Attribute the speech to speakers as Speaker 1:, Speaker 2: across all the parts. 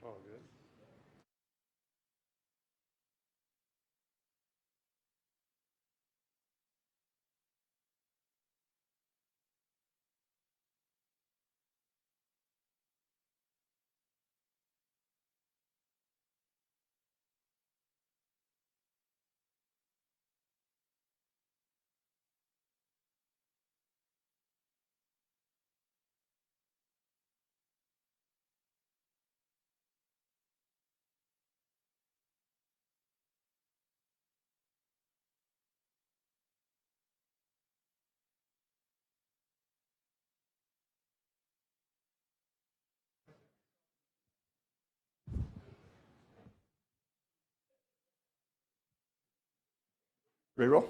Speaker 1: Oh, good.
Speaker 2: Ready to roll?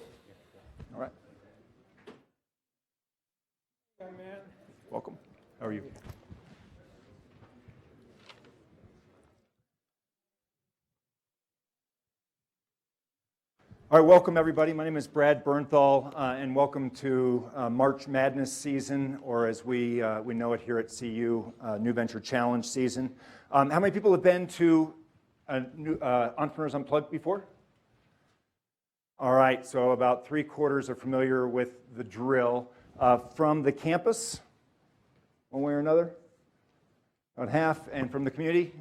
Speaker 2: All right.
Speaker 1: Hi, man.
Speaker 2: Welcome. How are you? All right, welcome everybody. My name is Brad Bernthal, and welcome to March Madness season, or as we know it here at CU, New Venture Challenge season. How many people have been to Entrepreneurs Unplugged before? All right, so about 3/4 are familiar with the drill. From the campus, one way or another? About half, and from the community?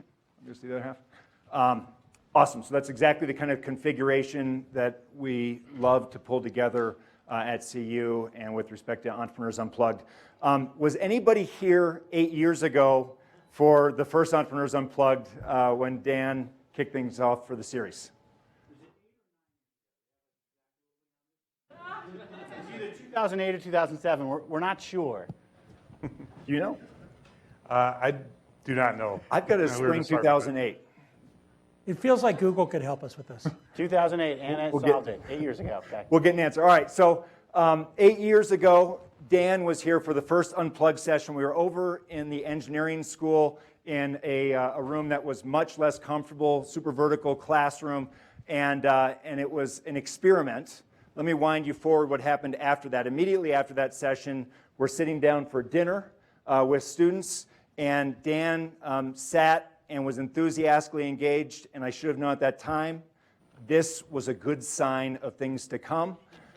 Speaker 2: Here's the other half. Awesome, so that's exactly the kind of configuration that we love to pull together at CU and with respect to Entrepreneurs Unplugged. Was anybody here 8 years ago for the first Entrepreneurs Unplugged when Dan kicked things off for the series?
Speaker 3: It's either 2008 or 2007. We're not sure.
Speaker 2: Do you know?
Speaker 1: I do not know.
Speaker 2: I've got a spring 2008.
Speaker 4: It feels like Google could help us with this.
Speaker 3: 2008, Anna solved it 8 years ago. Okay.
Speaker 2: We'll get an answer. All right, so 8 years ago, Dan was here for the first Unplugged session. We were over in the engineering school in a room that was much less comfortable, super vertical classroom, and it was an experiment. Let me wind you forward what happened after that. Immediately after that session, we're sitting down for dinner with students, and Dan sat and was enthusiastically engaged, and I should have known at that time this was a good sign of things to come.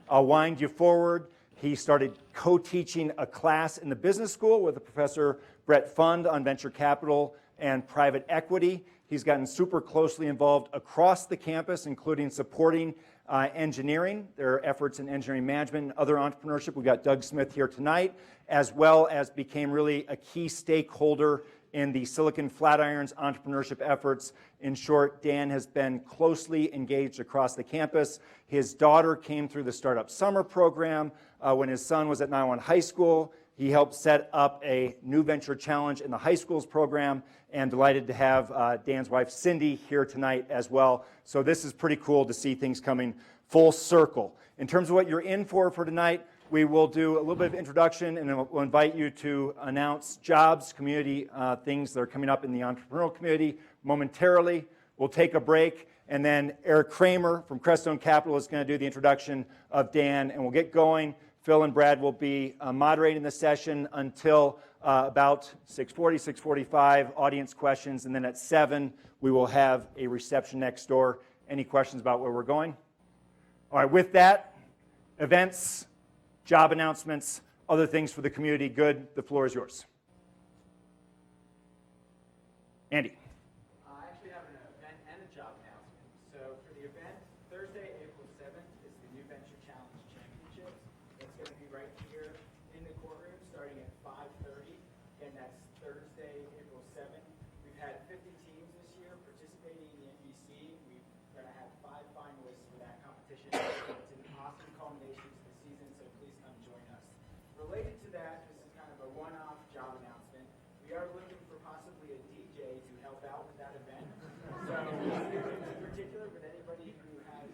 Speaker 2: I'll wind you forward. He started co-teaching a class in the business school with Professor Brett Fund on venture capital and private equity. He's gotten super closely involved across the campus, including supporting engineering, their efforts in engineering management and other entrepreneurship. We've got Doug Smith here tonight, as well as became really a key stakeholder in the Silicon Flatirons entrepreneurship efforts. In short, Dan has been closely engaged across the campus. His daughter came through the Startup Summer program when his son was at Niwan High School. He helped set up a New Venture Challenge in the high schools program, and delighted to have Dan's wife, Cindy, here tonight as well. So this is pretty cool to see things coming full circle. In terms of what you're in for tonight, we will do a little bit of introduction, and then we'll invite you to announce jobs, community things that are coming up in the entrepreneurial community momentarily. We'll take a break, and then Eric Kramer from Crestone Capital is going to do the introduction of Dan, and we'll get going. Phil and Brad will be moderating the session until about 6:40, 6:45, audience questions, and then at 7, we will have a reception next door. Any questions about where we're going? All right, with that, events, job announcements, other things for the community. Good, the floor is yours. Andy.
Speaker 5: I actually have an event and a job announcement. So for the event, Thursday, April 7th is the New Venture Challenge Championships. That's going to be right here in the courtroom starting at 5:30. Again, that's Thursday, April 7th. We've had 50 teams this year participating in the NBC. We're going to have 5 finalists for that competition. It's an awesome culmination to the season, so please come join us. Related to that, this is kind of a one-off job announcement. We are looking for possibly a DJ to help out with that event. So, in particular, with anybody who has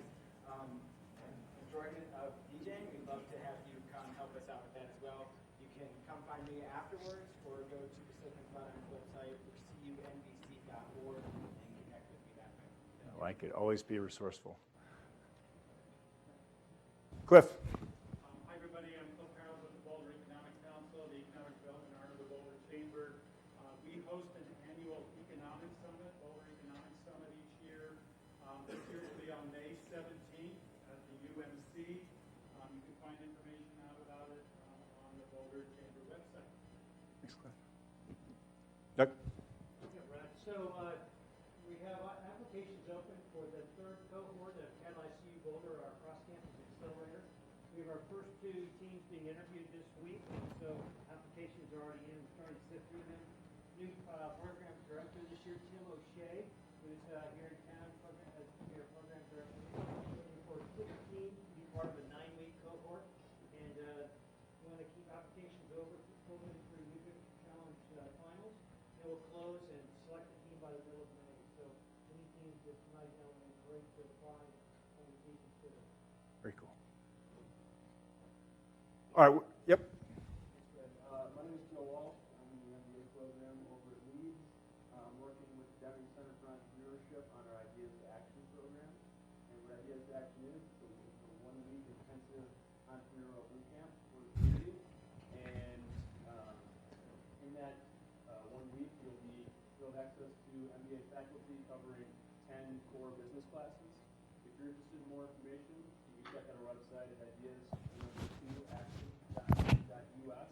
Speaker 5: enjoyment of DJing, we'd love to have you come help us out with that as well. You can come find me afterwards, or go to the Silicon Flatirons website, or cunbc.org, and connect with me that way.
Speaker 2: I like it. Always be resourceful. Cliff.
Speaker 6: Hi, everybody. I'm Cliff Carroll with the Boulder Economic Council, the economic development arm of the Boulder Chamber. We host an annual economic summit We have our first two teams being interviewed this week, so applications are already in. We're starting to sift through them. New program director this year, Tim O'Shea, who's here in town, as your program director, looking for 16 to be part of a 9-week cohort. And we want to keep applications open for New Venture Challenge finals. It will close and select a team by the middle of May. So any teams that tonight have a great to apply and be considered.
Speaker 2: Very cool. All right, yep.
Speaker 7: My name is Joe Walsh. I'm in the MBA program over at Leeds. I'm working with the Deming Center for Entrepreneurship on our Ideas to Action program. And what Ideas to Action is, it's a 1-week intensive entrepreneurial boot camp for the community. And in that 1 week, you'll have access to MBA faculty covering 10 core business classes. If you're interested in more information, you can check out our website at ideas2action.us,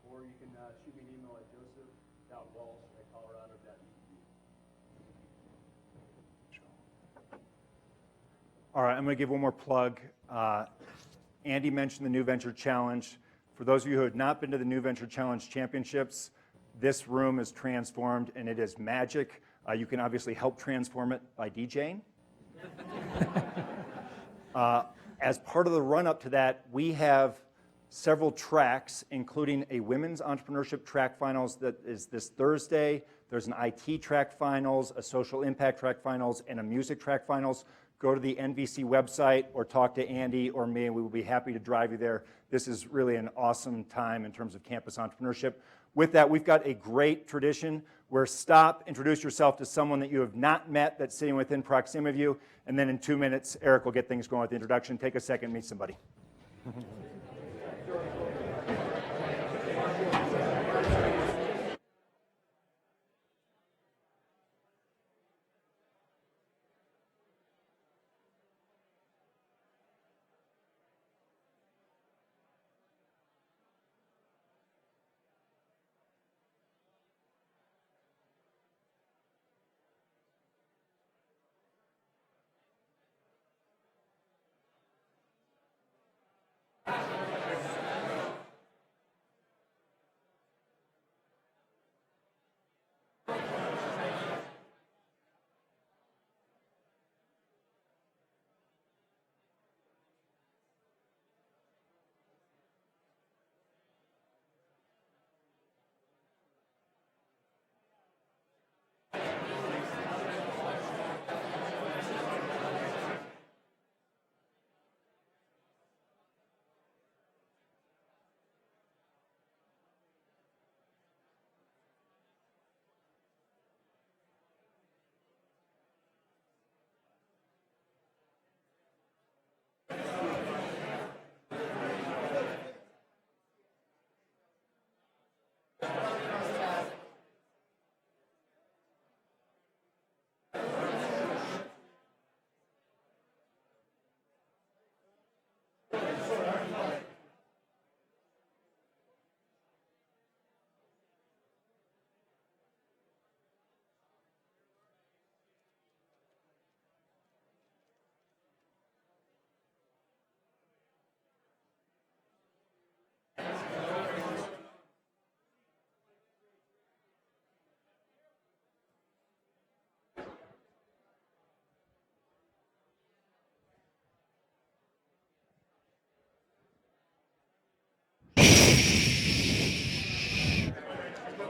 Speaker 7: or you can shoot me an email at joseph.walsh@colorado.edu.
Speaker 2: All right, I'm going to give one more plug. Andy mentioned the New Venture Challenge. For those of you who have not been to the New Venture Challenge Championships, this room is transformed and it is magic. You can obviously help transform it by DJing. As part of the run-up to that, we have several tracks, including a women's entrepreneurship track finals that is this Thursday. There's an IT track finals, a social impact track finals, and a music track finals. Go to the NVC website or talk to Andy or me, and we will be happy to drive you there. This is really an awesome time in terms of campus entrepreneurship. With that, we've got a great tradition where stop, introduce yourself to someone that you have not met that's sitting within proximity of you, and then in 2 minutes, Eric will get things going with the introduction. Take a second, meet somebody.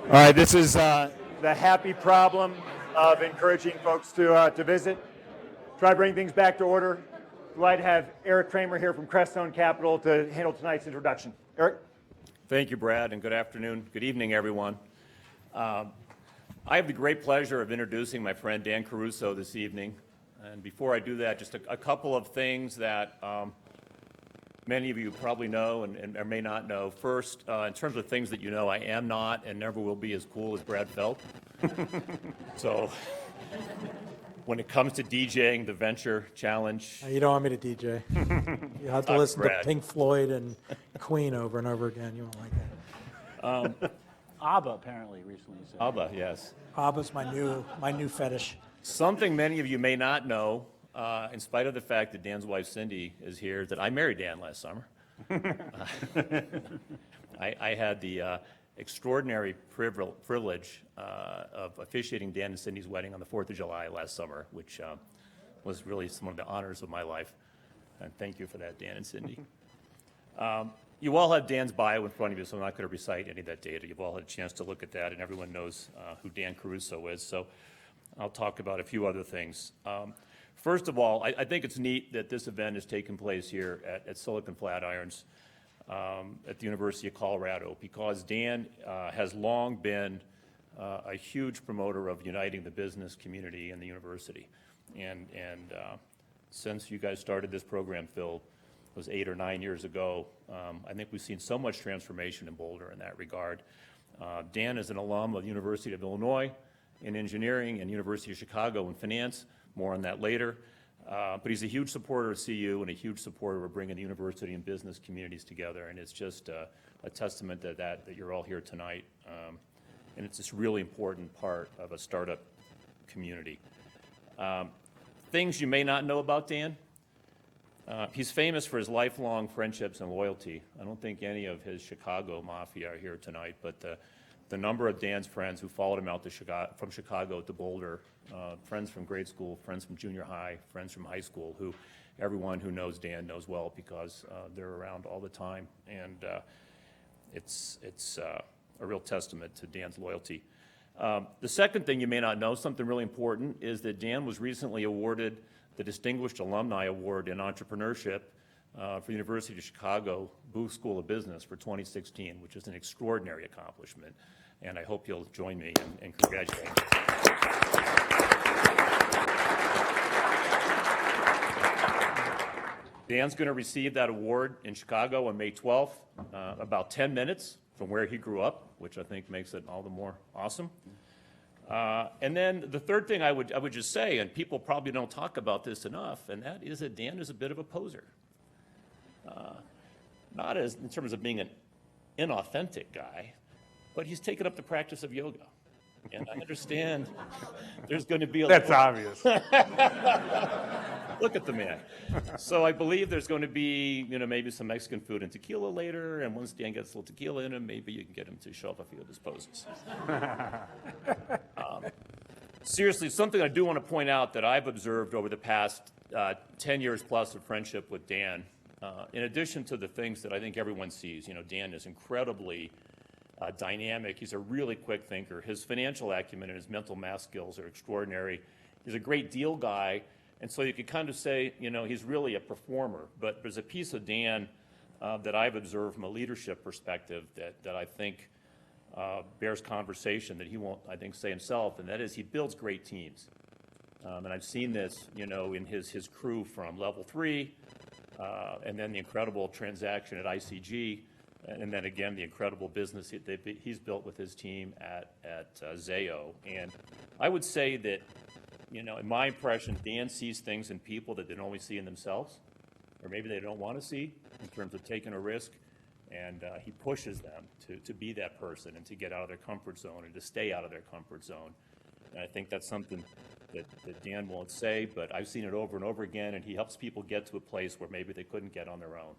Speaker 2: All right, this is the happy problem of encouraging folks to visit. Try to bring things back to order. Delighted to have Eric Kramer here from Crestone Capital to handle tonight's introduction. Eric?
Speaker 8: Thank you, Brad, and good afternoon, good evening, everyone. I have the great pleasure of introducing my friend Dan Caruso this evening. And before I do that, just a couple of things that many of you probably know and or may not know. First, in terms of things that you know, I am not and never will be as cool as Brad Felt. So when it comes to DJing the Venture Challenge,
Speaker 4: You don't want me to DJ. You have to listen
Speaker 8: Brad.
Speaker 4: to Pink Floyd and Queen over and over again. You won't like that.
Speaker 3: ABBA apparently recently said.
Speaker 8: ABBA, yes.
Speaker 4: ABBA's my new fetish.
Speaker 8: Something many of you may not know, in spite of the fact that Dan's wife Cindy is here, that I married Dan last summer. I had the extraordinary privilege of officiating Dan and Cindy's wedding on the 4th of July last summer, which was really one of the honors of my life. And thank you for that, Dan and Cindy. You all have Dan's bio in front of you, so I'm not going to recite any of that data. You've all had a chance to look at that, and everyone knows who Dan Caruso is. So I'll talk about a few other things. First of all, I think it's neat that this event is taking place here at Silicon Flatirons at the University of Colorado, because Dan has long been a huge promoter of uniting the business community and the university. And since you guys started this program, Phil, it was 8 or 9 years ago, I think we've seen so much transformation in Boulder in that regard. Dan is an alum of the University of Illinois in engineering and University of Chicago in finance. More on that later. But he's a huge supporter of CU and a huge supporter of bringing the university and business communities together. And it's just a testament to that you're all here tonight. And it's this really important part of a startup community. Things you may not know about Dan. He's famous for his lifelong friendships and loyalty. I don't think any of his Chicago mafia are here tonight, but the number of Dan's friends who followed him out to from Chicago to Boulder, friends from grade school, friends from junior high, friends from high school, who everyone who knows Dan knows well because they're around all the time. And it's a real testament to Dan's loyalty. The second thing you may not know, something really important, is that Dan was recently awarded the Distinguished Alumni Award in Entrepreneurship for the University of Chicago Booth School of Business for 2016, which is an extraordinary accomplishment. And I hope you'll join me in congratulating him. Dan's going to receive that award in Chicago on May 12th, about 10 minutes from where he grew up, which I think makes it all the more awesome. And then the third thing I would just say, and people probably don't talk about this enough, and that is that Dan is a bit of a poser. Not as in terms of being an inauthentic guy, but he's taken up the practice of yoga. And I understand there's going to be a
Speaker 1: That's obvious.
Speaker 8: Look at the man. So I believe there's going to be, maybe some Mexican food and tequila later, and once Dan gets a little tequila in him, maybe you can get him to show off a few of his poses. Seriously, something I do want to point out that I've observed over the past 10 years plus of friendship with Dan, in addition to the things that I think everyone sees, Dan is incredibly dynamic. He's a really quick thinker. His financial acumen and his mental math skills are extraordinary. He's a great deal guy, and so you could kind of say, he's really a performer. But there's a piece of Dan that I've observed from a leadership perspective that I think bears conversation that he won't, I think, say himself, and that is he builds great teams. And I've seen this, in his crew from Level 3, and then the incredible transaction at ICG, and then again the incredible business he's built with his team at Zayo. And I would say that, in my impression, Dan sees things in people that they don't always see in themselves, or maybe they don't want to see in terms of taking a risk. And he pushes them to be that person and to get out of their comfort zone and to stay out of their comfort zone. And I think that's something that Dan won't say, but I've seen it over and over again, and he helps people get to a place where maybe they couldn't get on their own,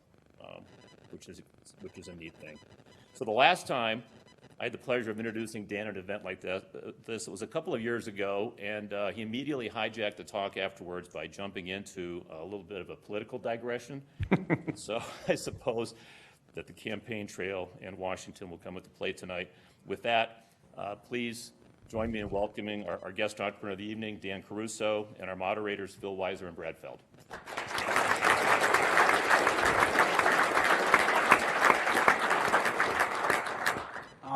Speaker 8: which is a neat thing. So the last time I had the pleasure of introducing Dan at an event like this, it was a couple of years ago, and he immediately hijacked the talk afterwards by jumping into a little bit of a political digression. So I suppose that the campaign trail in Washington will come into play tonight. With that, please join me in welcoming our guest entrepreneur of the evening, Dan Caruso, and our moderators, Phil Weiser and Brad Feld.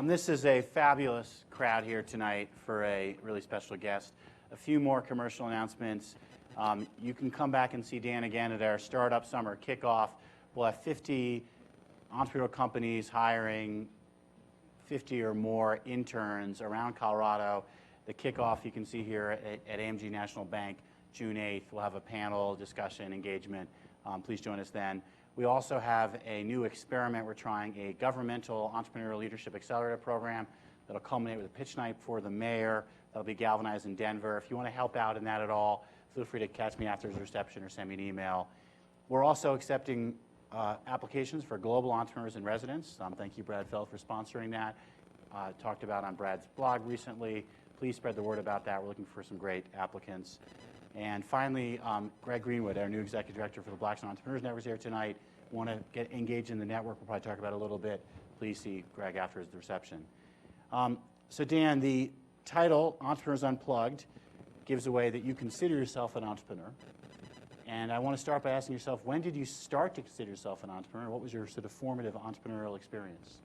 Speaker 3: This is a fabulous crowd here tonight for a really special guest. A few more commercial announcements. You can come back and see Dan again at our Startup Summer Kickoff. We'll have 50 entrepreneurial companies hiring 50 or more interns around Colorado. The kickoff you can see here at AMG National Bank, June 8th. We'll have a panel, discussion, engagement. Please join us then. We also have a new experiment. We're trying a governmental entrepreneurial leadership accelerator program that'll culminate with a pitch night for the mayor. That'll be galvanized in Denver. If you want to help out in that at all, feel free to catch me after the reception or send me an email. We're also accepting applications for Global Entrepreneurs in Residence. Thank you, Brad Feld, for sponsoring that. Talked about on Brad's blog recently. Please spread the word about that. We're looking for some great applicants. And finally, Greg Greenwood, our new Executive Director for the Blackstone Entrepreneurs Network, is here tonight. Want to get engaged in the network, we'll probably talk about it a little bit. Please see Greg after his reception. So Dan, the title, Entrepreneurs Unplugged, gives away that you consider yourself an entrepreneur. And I want to start by asking yourself, when did you start to consider yourself an entrepreneur? What was your sort of formative entrepreneurial experience?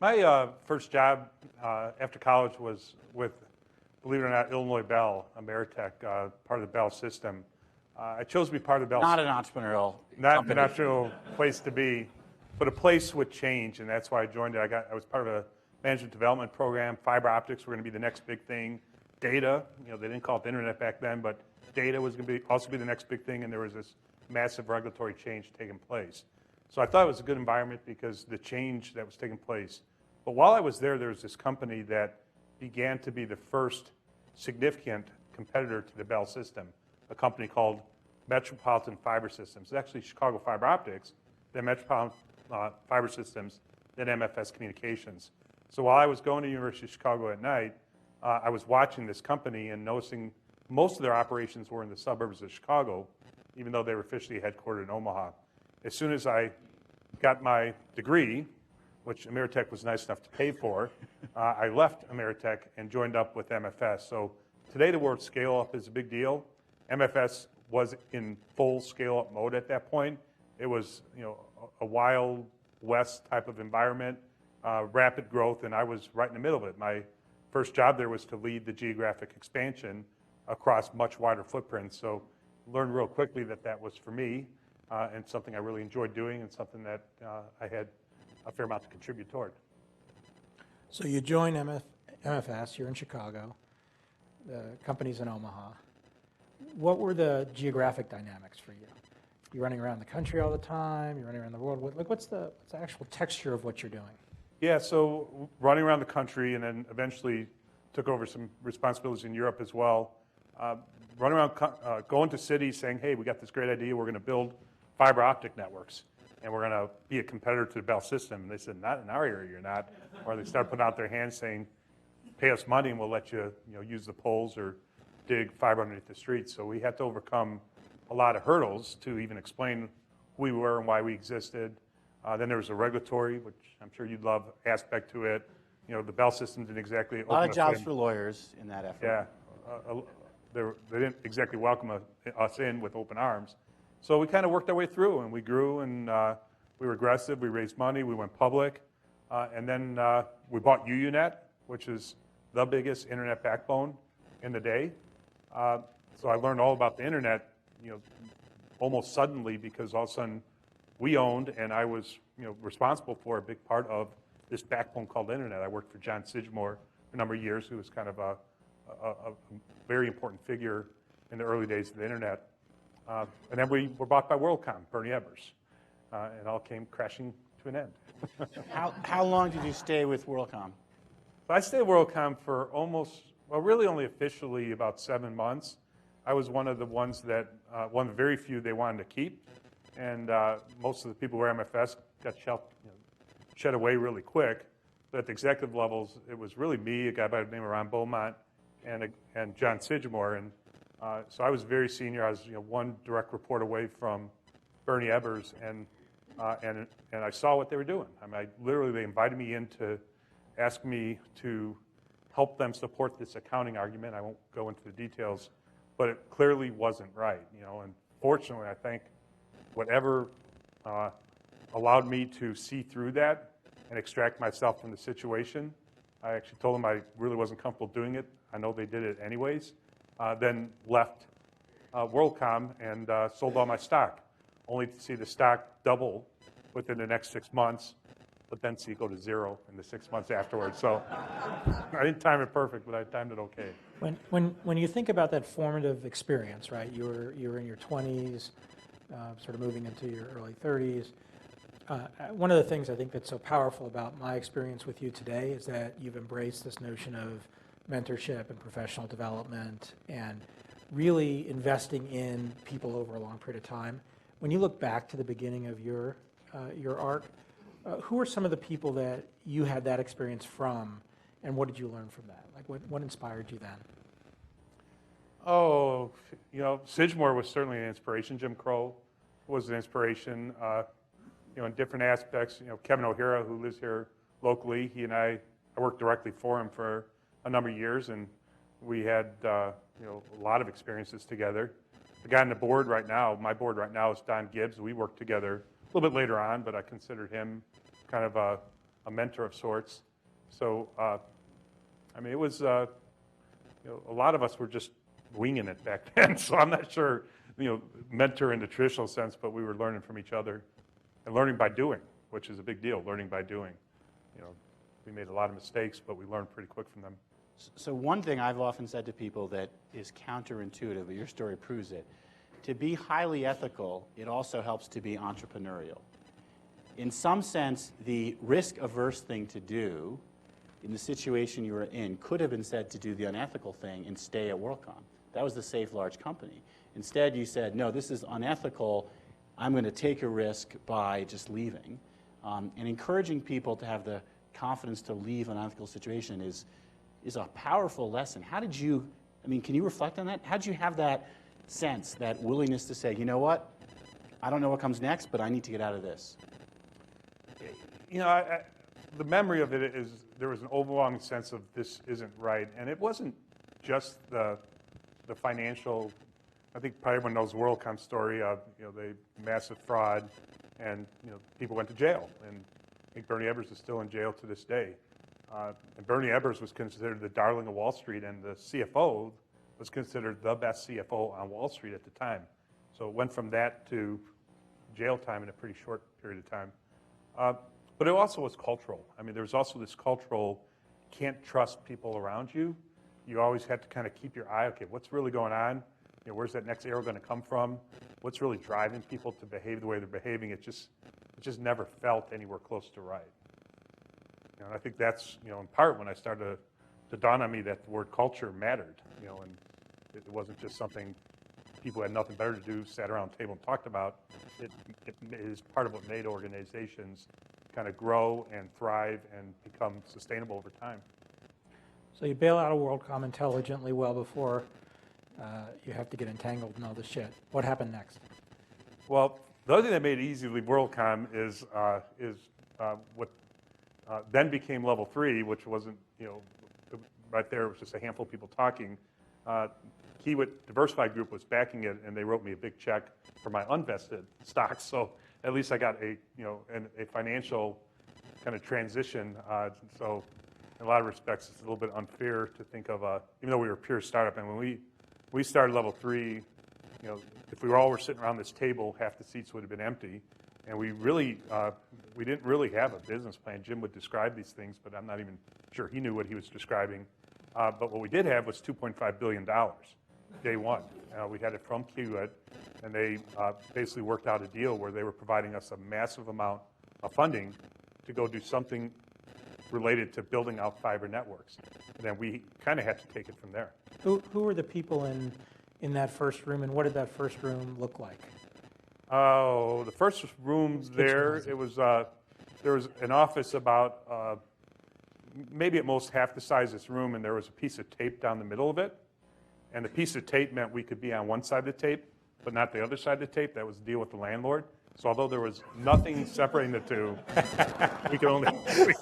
Speaker 1: My first job after college was with, believe it or not, Illinois Bell, Ameritech, part of the Bell system. I chose to be part of the Bell
Speaker 3: Not
Speaker 1: system.
Speaker 3: an entrepreneurial
Speaker 1: Not
Speaker 3: company.
Speaker 1: an entrepreneurial place to be, but a place with change, and that's why I joined it. I was part of a management development program. Fiber optics were going to be the next big thing. Data, they didn't call it the internet back then, but data was going to also be the next big thing, and there was this massive regulatory change taking place. So I thought it was a good environment because the change that was taking place. But while I was there was this company that began to be the first significant competitor to the Bell system, a company called Metropolitan Fiber Systems. It's actually Chicago Fiber Optics, then Metropolitan Fiber Systems, then MFS Communications. So while I was going to University of Chicago at night, I was watching this company and noticing most of their operations were in the suburbs of Chicago, even though they were officially headquartered in Omaha. As soon as I got my degree, which Ameritech was nice enough to pay for, I left Ameritech and joined up with MFS. So today the word scale up is a big deal. MFS was in full scale up mode at that point. It was a wild west type of environment, rapid growth, and I was right in the middle of it. My first job there was to lead the geographic expansion across much wider footprints. So learned real quickly that was for me and something I really enjoyed doing and something that I had a fair amount to contribute toward.
Speaker 4: So you join MFS, you're in Chicago, the company's in Omaha. What were the geographic dynamics for you? You're running around the country all the time, you're running around the world. What's the actual texture of what you're doing?
Speaker 1: Yeah, so running around the country and then eventually took over some responsibilities in Europe as well. Running around, going to cities saying, hey, we got this great idea, we're going to build fiber optic networks, and we're going to be a competitor to the Bell system. And they said, not in our area, you're not. Or they started putting out their hands saying, pay us money and we'll let you, use the poles or dig fiber underneath the streets. So we had to overcome a lot of hurdles to even explain who we were and why we existed. Then there was a regulatory, which I'm sure you'd love, aspect to it. The Bell system didn't exactly open
Speaker 3: A lot of jobs
Speaker 1: in.
Speaker 3: for lawyers in that effort.
Speaker 1: Yeah, they didn't exactly welcome us in with open arms. So we kind of worked our way through, and we grew, and we were aggressive. We raised money. We went public, and then we bought UUNet, which is the biggest internet backbone in the day. So I learned all about the internet, almost suddenly, because all of a sudden we owned, and I was, responsible for a big part of this backbone called the internet. I worked for John Sidgmore for a number of years, who was kind of a very important figure in the early days of the internet. And then we were bought by WorldCom, Bernie Ebbers, and all came crashing to an end.
Speaker 3: How long did you stay with WorldCom?
Speaker 1: I stayed at WorldCom for really only officially about 7 months. I was one of the ones that, one of the very few they wanted to keep, and most of the people who were MFS got shed away really quick. But at the executive levels, it was really me, a guy by the name of Ron Beaumont, and John Sidgmore, and so I was very senior. I was one direct report away from Bernie Ebbers, and I saw what they were doing. Literally they invited me in to ask me to help them support this accounting argument. I won't go into the details, but it clearly wasn't right. And fortunately, I think whatever allowed me to see through that and extract myself from the situation. I actually told them I really wasn't comfortable doing it. I know they did it anyways. Then left WorldCom and sold all my stock, only to see the stock double within the next 6 months, but then see it go to zero in the 6 months afterwards. So I didn't time it perfect, but I timed it okay.
Speaker 4: When you think about that formative experience, right? You were in your 20s, sort of moving into your early 30s. One of the things I think that's so powerful about my experience with you today is that you've embraced this notion of mentorship and professional development and really investing in people over a long period of time. When you look back to the beginning of your arc, who are some of the people that you had that experience from, and what did you learn from that? Like, what inspired you then?
Speaker 1: Oh, Sidgmore was certainly an inspiration. Jim Crow was an inspiration, in different aspects. Kevin O'Hara, who lives here locally, he and I worked directly for him for a number of years, and we had, a lot of experiences together. The guy on the board right now, my board right now, is Don Gibbs. We worked together a little bit later on, but I considered him kind of a mentor of sorts. So, it was, a lot of us were just winging it back then. So I'm not sure, mentor in the traditional sense, but we were learning from each other and learning by doing, which is a big deal, learning by doing. We made a lot of mistakes, but we learned pretty quick from them.
Speaker 3: So one thing I've often said to people that is counterintuitive, but your story proves it, to be highly ethical, it also helps to be entrepreneurial. In some sense, the risk-averse thing to do in the situation you were in could have been said to do the unethical thing and stay at WorldCom. That was the safe large company. Instead, you said, no, this is unethical. I'm going to take a risk by just leaving. And encouraging people to have the confidence to leave an unethical situation is a powerful lesson. How did you, can you reflect on that? How did you have that sense, that willingness to say, you know what, I don't know what comes next, but I need to get out of this?
Speaker 1: The memory of it is there was an overwhelming sense of this isn't right. And it wasn't just the financial. I think probably everyone knows the WorldCom story of, the massive fraud and, people went to jail. And I think Bernie Ebbers is still in jail to this day. And Bernie Ebbers was considered the darling of Wall Street, and the CFO was considered the best CFO on Wall Street at the time. So it went from that to jail time in a pretty short period of time. But it also was cultural. There was also this cultural, can't trust people around you. You always had to kind of keep your eye, okay, what's really going on? Where's that next arrow going to come from? What's really driving people to behave the way they're behaving? It just never felt anywhere close to right. And I think that's, in part when I started to dawn on me that the word culture mattered, and it wasn't just something people had nothing better to do, sat around the table and talked about. It is part of what made organizations kind of grow and thrive and become sustainable over time.
Speaker 4: So you bail out of WorldCom intelligently well before you have to get entangled in all this shit. What happened next?
Speaker 1: Well, the other thing that made it easy to leave WorldCom is what then became Level 3, which wasn't, right there, it was just a handful of people talking. Kiewit Diversified Group was backing it, and they wrote me a big check for my unvested stocks. So at least I got a financial kind of transition. So in a lot of respects, it's a little bit unfair to think of, even though we were a pure startup, and when we started Level 3, if we all were sitting around this table, half the seats would have been empty. And we didn't really have a business plan. Jim would describe these things, but I'm not even sure he knew what he was describing. But what we did have was $2.5 billion, day one. We had it from Kiewit, and they basically worked out a deal where they were providing us a massive amount of funding to go do something related to building out fiber networks. And then we kind of had to take it from there.
Speaker 4: Who were the people in that first room, and what did that first room look like?
Speaker 1: Oh, the first room there, there was an office about maybe at most half the size of this room, and there was a piece of tape down the middle of it. And the piece of tape meant we could be on one side of the tape, but not the other side of the tape. That was the deal with the landlord. So although there was nothing separating the two, we could only do it.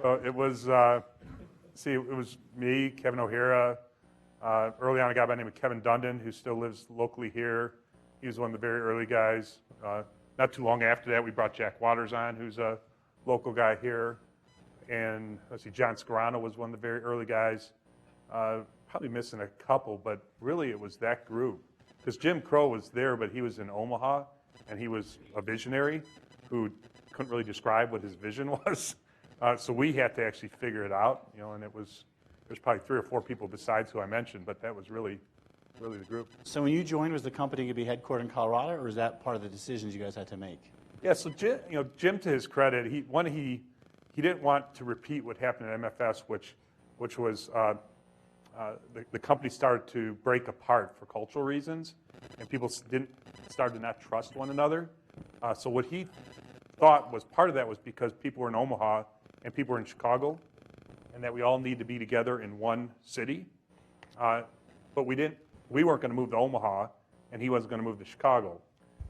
Speaker 1: So it was, it was me, Kevin O'Hara. Early on, a guy by the name of Kevin Dundon, who still lives locally here. He was one of the very early guys. Not too long after that, we brought Jack Waters on, who's a local guy here. And John Scarano was one of the very early guys. Probably missing a couple, but really it was that group. Because Jim Crow was there, but he was in Omaha, and he was a visionary who couldn't really describe what his vision was. So we had to actually figure it out, and there's probably 3 or 4 people besides who I mentioned, but that was really the group.
Speaker 3: So when you joined, was the company going to be headquartered in Colorado, or was that part of the decisions you guys had to make?
Speaker 1: Yeah, so Jim, to his credit, he didn't want to repeat what happened at MFS, which was the company started to break apart for cultural reasons, and people started to not trust one another. So what he thought was part of that was because people were in Omaha and people were in Chicago, and that we all need to be together in one city. But we weren't going to move to Omaha, and he wasn't going to move to Chicago.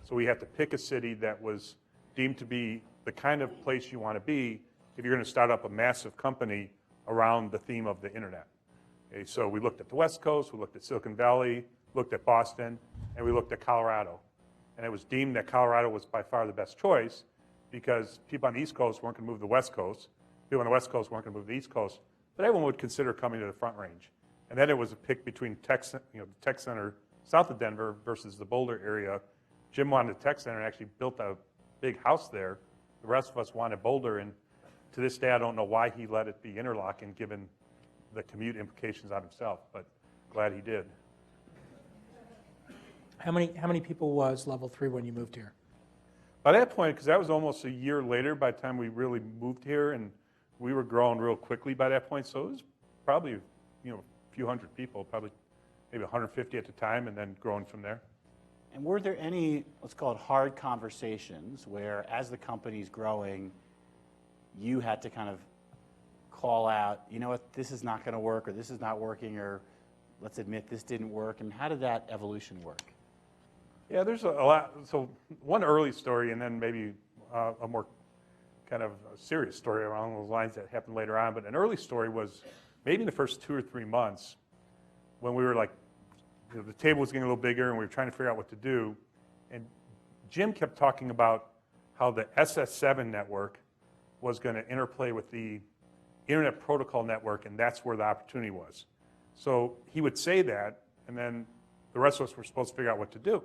Speaker 1: So we had to pick a city that was deemed to be the kind of place you want to be if you're going to start up a massive company around the theme of the internet. Okay, so we looked at the West Coast, we looked at Silicon Valley, looked at Boston, and we looked at Colorado. And it was deemed that Colorado was by far the best choice because people on the East Coast weren't going to move to the West Coast, people on the West Coast weren't going to move to the East Coast, but everyone would consider coming to the Front Range. And then it was a pick between the tech center south of Denver versus the Boulder area. Jim wanted the tech center and actually built a big house there. The rest of us wanted Boulder, and to this day I don't know why he let it be Interlochen given the commute implications on himself, but glad he did.
Speaker 4: How many people was Level 3 when you moved here?
Speaker 1: By that point, because that was almost a year later by the time we really moved here, and we were growing real quickly by that point, so it was probably a few hundred people, probably maybe 150 at the time, and then growing from there.
Speaker 3: And were there any, let's call it hard conversations, where as the company's growing, you had to kind of call out, you know what, this is not going to work, or this is not working, or let's admit this didn't work? And how did that evolution work?
Speaker 1: Yeah, there's a lot. So one early story, and then maybe a more kind of serious story along those lines that happened later on. But an early story was maybe in the first 2 or 3 months when we were like, the table was getting a little bigger and we were trying to figure out what to do. And Jim kept talking about how the SS7 network was going to interplay with the Internet Protocol network, and that's where the opportunity was. So he would say that, and then the rest of us were supposed to figure out what to do.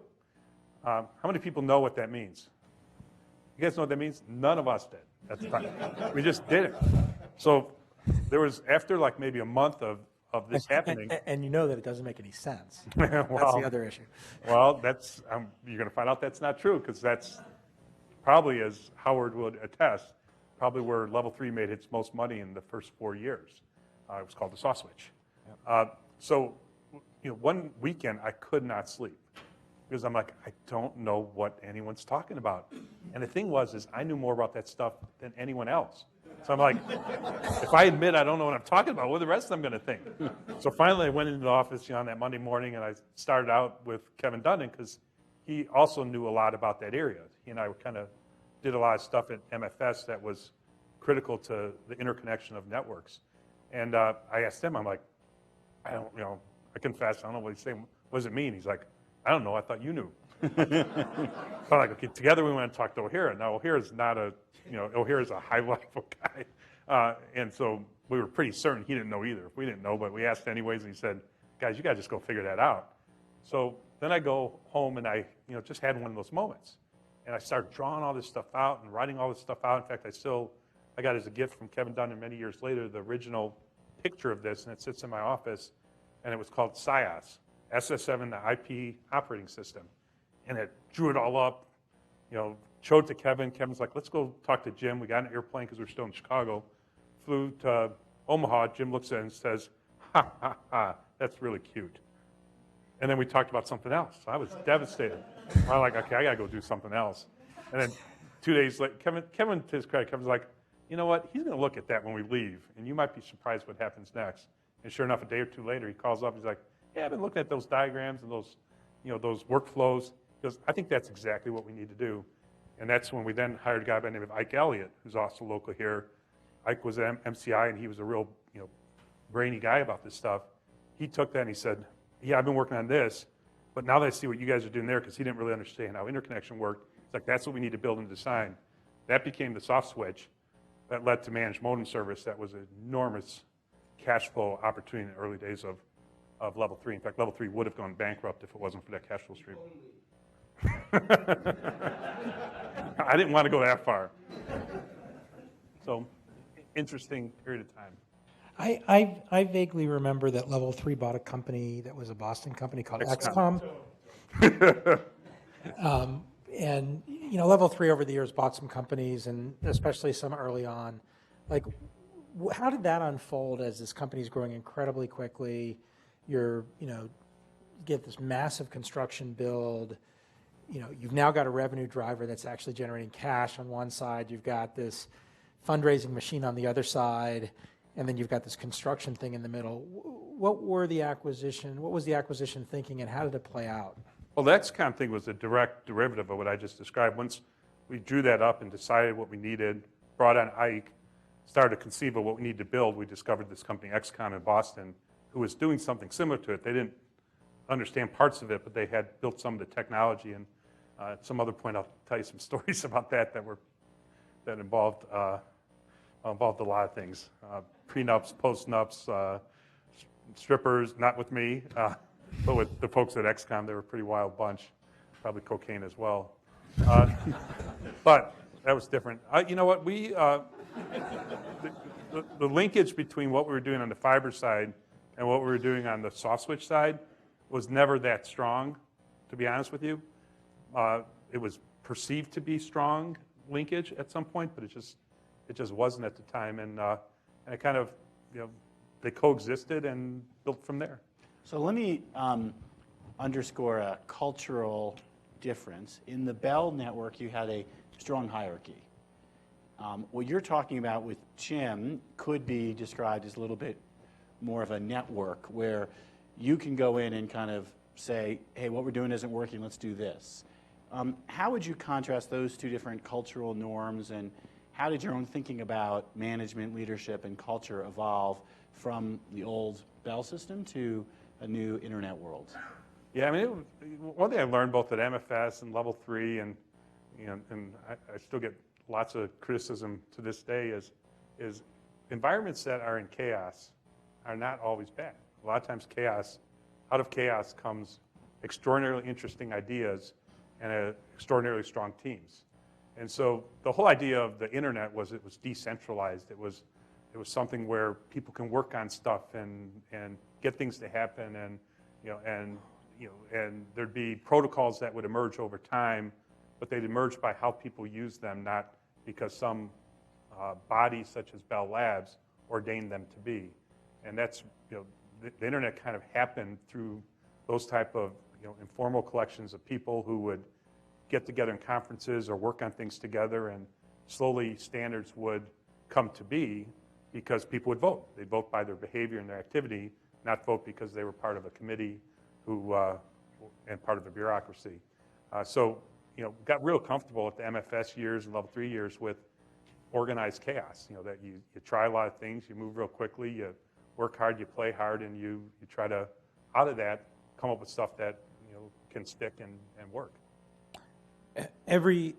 Speaker 1: How many people know what that means? You guys know what that means? None of us did at the time. We just did it. So there was, after like maybe a month of this happening.
Speaker 4: And you know that it doesn't make any sense.
Speaker 1: Well,
Speaker 4: That's the other issue.
Speaker 1: Well, that's you're going to find out that's not true, because that's probably, as Howard would attest, probably where Level 3 made its most money in the first 4 years. It was called the saw switch. Yep. So one weekend I could not sleep because I'm like, I don't know what anyone's talking about. And the thing is I knew more about that stuff than anyone else. So I'm like, if I admit I don't know what I'm talking about, what are the rest of them going to think? So finally I went into the office on that Monday morning, and I started out with Kevin Dunnan because he also knew a lot about that area. He and I kind of did a lot of stuff at MFS that was critical to the interconnection of networks. And I asked him, I'm like, I confess, I don't know what he's saying. What does it mean? He's like, I don't know, I thought you knew. So I'm like, okay, together we went and talked to O'Hara. Now O'Hara's not O'Hara's a high level guy. And so we were pretty certain he didn't know either. We didn't know, but we asked anyways, and he said, guys, you gotta just go figure that out. So then I go home and I just had one of those moments. And I started drawing all this stuff out and writing all this stuff out. In fact, I got as a gift from Kevin Dunnan many years later the original picture of this, and it sits in my office, and it was called SIOS, SS7, the IP operating system. And it drew it all up, showed it to Kevin. Kevin's like, let's go talk to Jim. We got an airplane because we're still in Chicago. Flew to Omaha. Jim looks at it and says, ha, ha, ha, that's really cute. And then we talked about something else. I was devastated. I'm like, okay, I got to go do something else. And then 2 days later, Kevin, to his credit, Kevin's like, you know what? He's going to look at that when we leave, and you might be surprised what happens next. And sure enough, a day or two later, he calls up. He's like, yeah, I've been looking at those diagrams and those workflows. He goes, I think that's exactly what we need to do. And that's when we then hired a guy by the name of Ike Elliott, who's also local here. Ike was at MCI, and he was a real, brainy guy about this stuff. He took that and he said, yeah, I've been working on this, but now that I see what you guys are doing there, because he didn't really understand how interconnection worked, it's like, that's what we need to build and design. That became the soft switch that led to managed modem service. That was an enormous cash flow opportunity in the early days of Level 3. In fact, Level 3 would have gone bankrupt if it wasn't for that cash flow stream. I didn't want to go that far. So, interesting period of time.
Speaker 4: I vaguely remember that Level 3 bought a company that was a Boston company called XCOM. And Level 3 over the years bought some companies, and especially some early on. Like, How did that unfold as this company is growing incredibly quickly? You get this massive construction build. You've now got a revenue driver that's actually generating cash on one side. You've got this fundraising machine on the other side, and then you've got this construction thing in the middle. What was the acquisition thinking, and how did it play out?
Speaker 1: Well, the XCOM thing was a direct derivative of what I just described. Once we drew that up and decided what we needed, brought on Ike, started to conceive of what we needed to build, we discovered this company, XCOM in Boston, who was doing something similar to it. They didn't understand parts of it, but they had built some of the technology. And at some other point, I'll tell you some stories about that involved a lot of things: prenups, post-nups, strippers. Not with me, but with the folks at XCOM. They were a pretty wild bunch, probably cocaine as well. But that was different. You know what? The linkage between what we were doing on the fiber side and what we were doing on the soft switch side was never that strong, to be honest with you. It was perceived to be strong linkage at some point, but it just wasn't at the time, and it kind of, they coexisted and built from there.
Speaker 3: So let me underscore a cultural difference. In the Bell network, you had a strong hierarchy. What you're talking about with Jim could be described as a little bit more of a network where you can go in and kind of say, hey, what we're doing isn't working, let's do this. How would you contrast those two different cultural norms, and how did your own thinking about management, leadership, and culture evolve from the old Bell system to a new internet world?
Speaker 1: Yeah, I mean, one thing I learned both at MFS and Level 3, and I still get lots of criticism to this day, is environments that are in chaos are not always bad. A lot of times out of chaos comes extraordinarily interesting ideas and extraordinarily strong teams. And so the whole idea of the internet was it was decentralized. It was something where people can work on stuff and get things to happen, and there'd be protocols that would emerge over time, but they'd emerge by how people use them, not because some body such as Bell Labs ordained them to be. And that's, the internet kind of happened through those type of informal collections of people who would get together in conferences or work on things together, and slowly standards would come to be because people would vote. They'd vote by their behavior and their activity, not vote because they were part of a committee and part of a bureaucracy. So got real comfortable at the MFS years and Level 3 years with organized chaos. That you try a lot of things, you move real quickly, you work hard, you play hard, and you try to, out of that, come up with stuff that can stick and work.
Speaker 4: Every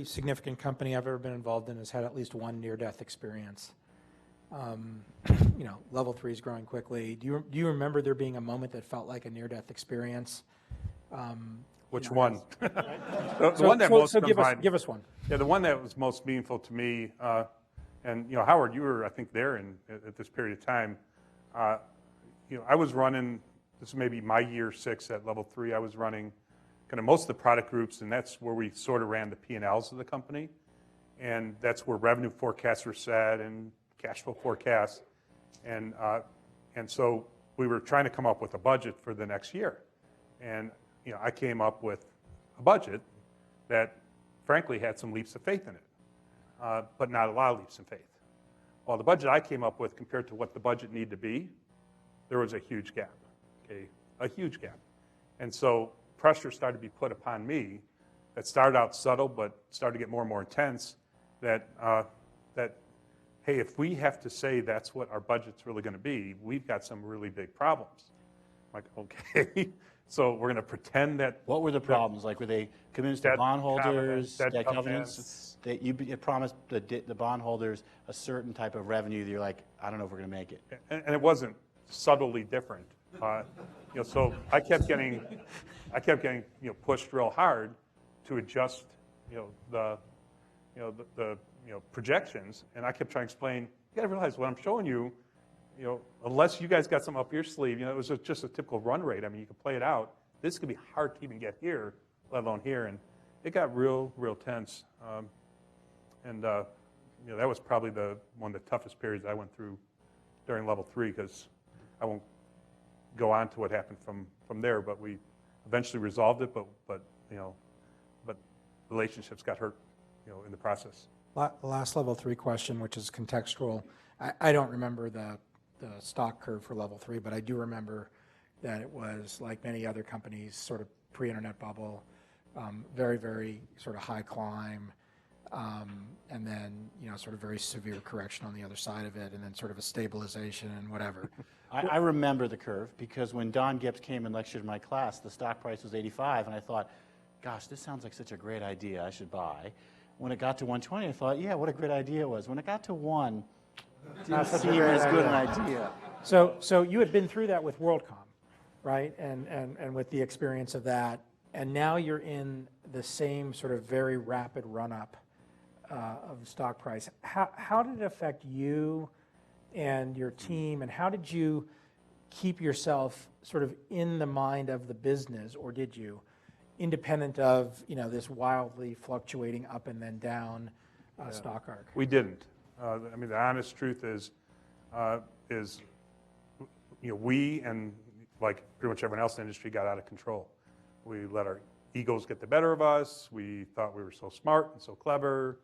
Speaker 4: significant company I've ever been involved in has had at least one near-death experience. Level 3 is growing quickly. Do you remember there being a moment that felt like a near-death experience?
Speaker 1: Which one? The
Speaker 4: So
Speaker 1: one that most comes to
Speaker 4: give
Speaker 1: mind.
Speaker 4: us one.
Speaker 1: Yeah, the one that was most meaningful to me, and Howard, you were, I think, there at this period of time. I was running, this is maybe my year 6 at Level 3, I was running kind of most of the product groups, and that's where we sort of ran the P&Ls of the company. And that's where revenue forecasts were set and cash flow forecasts. And so we were trying to come up with a budget for the next year. And I came up with a budget that, frankly, had some leaps of faith in it, but not a lot of leaps of faith. Well, the budget I came up with compared to what the budget needed to be, there was a huge gap, a huge gap. And so pressure started to be put upon me that started out subtle but started to get more and more intense, that hey, if we have to say that's what our budget's really going to be, we've got some really big problems. I'm like, okay, so we're going to pretend that.
Speaker 3: What were the problems? Like, were they commitments to bondholders, debt covenants? That you promised the bondholders a certain type of revenue that you're like, I don't know if we're going to make it.
Speaker 1: And it wasn't subtly different. So I kept getting pushed real hard to adjust the projections, and I kept trying to explain, you got to realize what I'm showing you, unless you guys got something up your sleeve, it was just a typical run rate. I mean, you can play it out. This could be hard to even get here, let alone here, and it got real tense. that was probably one of the toughest periods I went through during level 3, because I won't go on to what happened from there, but we eventually resolved it, but relationships got hurt, in the process.
Speaker 4: Last level 3 question, which is contextual. I don't remember the stock curve for level 3, but I do remember that it was, like many other companies, sort of pre-internet bubble, very, very sort of high climb, and then, sort of very severe correction on the other side of it, and then sort of a stabilization and whatever.
Speaker 3: I remember the curve because when Don Gibbs came and lectured in my class, the stock price was 85, and I thought, gosh, this sounds like such a great idea, I should buy. When it got to 120, I thought, yeah, what a great idea it was. When it got to 1, it didn't seem as good an idea.
Speaker 4: So you had been through that with WorldCom, right? And with the experience of that, and now you're in the same sort of very rapid run-up of the stock price. How did it affect you and your team, and how did you keep yourself sort of in the mind of the business, or did you, independent of this wildly fluctuating up and then down stock arc?
Speaker 1: We didn't. The honest truth is, we and like pretty much everyone else in the industry got out of control. We let our egos get the better of us. We thought we were so smart and so clever.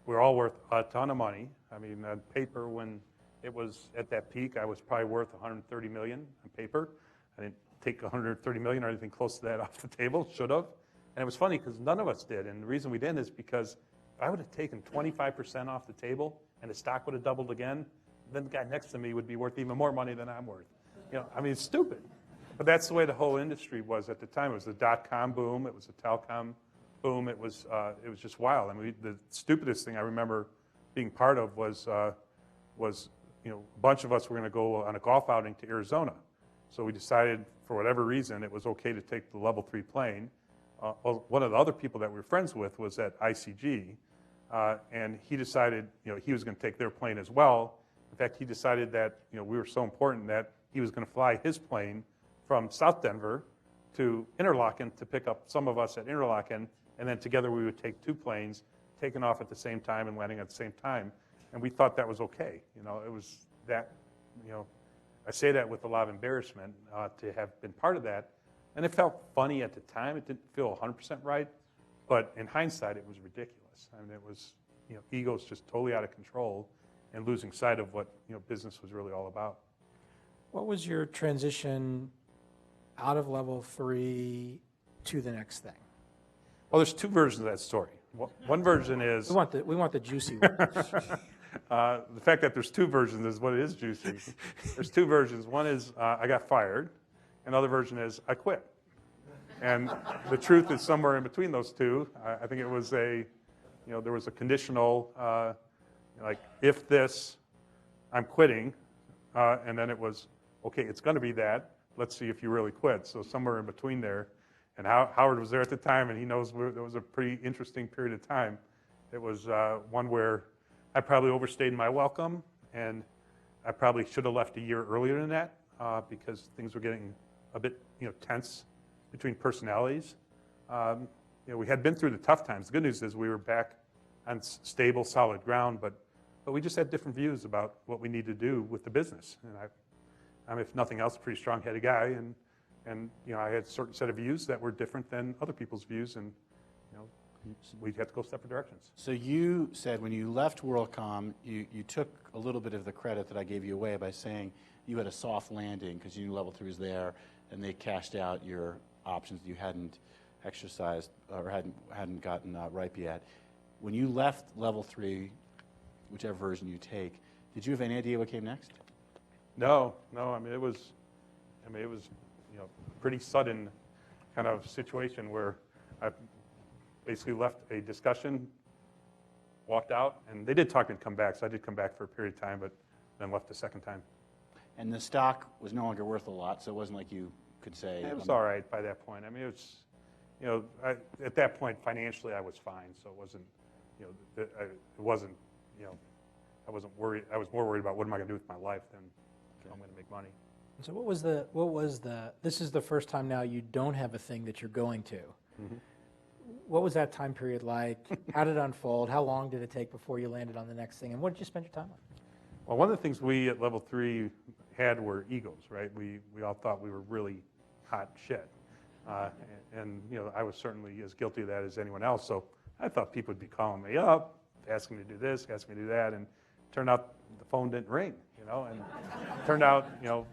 Speaker 1: We were all worth a ton of money. On paper, when it was at that peak, I was probably worth 130 million on paper. I didn't take 130 million or anything close to that off the table. Should have. And it was funny because none of us did. And the reason we didn't is because if I would have taken 25% off the table and the stock would have doubled again, then the guy next to me would be worth even more money than I'm worth. It's stupid. But that's the way the whole industry was at the time. It was the dot-com boom. It was the telecom boom. It was just wild. The stupidest thing I remember being part of was a bunch of us were going to go on a golf outing to Arizona. So we decided, for whatever reason, it was okay to take the level 3 plane. One of the other people that we were friends with was at ICG, and he decided, he was going to take their plane as well. In fact, he decided that, we were so important that he was going to fly his plane from South Denver to Interlaken to pick up some of us at Interlaken, and then together we would take 2 planes, taking off at the same time and landing at the same time. And we thought that was okay. It was that, I say that with a lot of embarrassment to have been part of that. And it felt funny at the time. It didn't feel 100% right. But in hindsight, it was ridiculous. It was, egos just totally out of control and losing sight of what, business was really all about.
Speaker 4: What was your transition out of level 3 to the next thing?
Speaker 1: Well, there's 2 versions of that story. One version is...
Speaker 4: We want the juicy one.
Speaker 1: the fact that there's 2 versions is what it is juicy. There's 2 versions. One is I got fired. Another version is I quit. And the truth is somewhere in between those 2. I think it was there was a conditional, like, if this, I'm quitting. And then it was, okay, it's going to be that. Let's see if you really quit. So somewhere in between there. And Howard was there at the time, and he knows it was a pretty interesting period of time. It was one where I probably overstayed my welcome, and I probably should have left a year earlier than that because things were getting a bit tense between personalities. We had been through the tough times. The good news is we were back on stable, solid ground, but we just had different views about what we need to do with the business. And I'm, if nothing else, a pretty strong-headed guy, and I had a certain set of views that were different than other people's views, and we'd have to go separate directions.
Speaker 3: So you said when you left WorldCom, you took a little bit of the credit that I gave you away by saying you had a soft landing because you knew level 3 was there, and they cashed out your options that you hadn't exercised or hadn't gotten ripe yet. When you left level 3, whichever version you take, did you have any idea what came next?
Speaker 1: No. It was a pretty sudden kind of situation where I basically left a discussion, walked out, and they did talk me to come back, so I did come back for a period of time, but then left the second time.
Speaker 3: And the stock was no longer worth a lot, so it wasn't like you could say...
Speaker 1: It was all right by that point. It was, at that point, financially, I was fine, so it wasn't, I wasn't worried. I was more worried about what am I going to do with my life than I'm going to make money.
Speaker 4: So what was the, this is the first time now you don't have a thing that you're going to.
Speaker 1: Mm-hmm.
Speaker 4: what was that time period like? How did it unfold? How long did it take before you landed on the next thing? And what did you spend your time on?
Speaker 1: Well, one of the things we at Level 3 had were egos, right? We all thought we were really hot shit. And I was certainly as guilty of that as anyone else. So I thought people would be calling me up, asking me to do this, asking me to do that. And it turned out the phone didn't ring, and it turned out,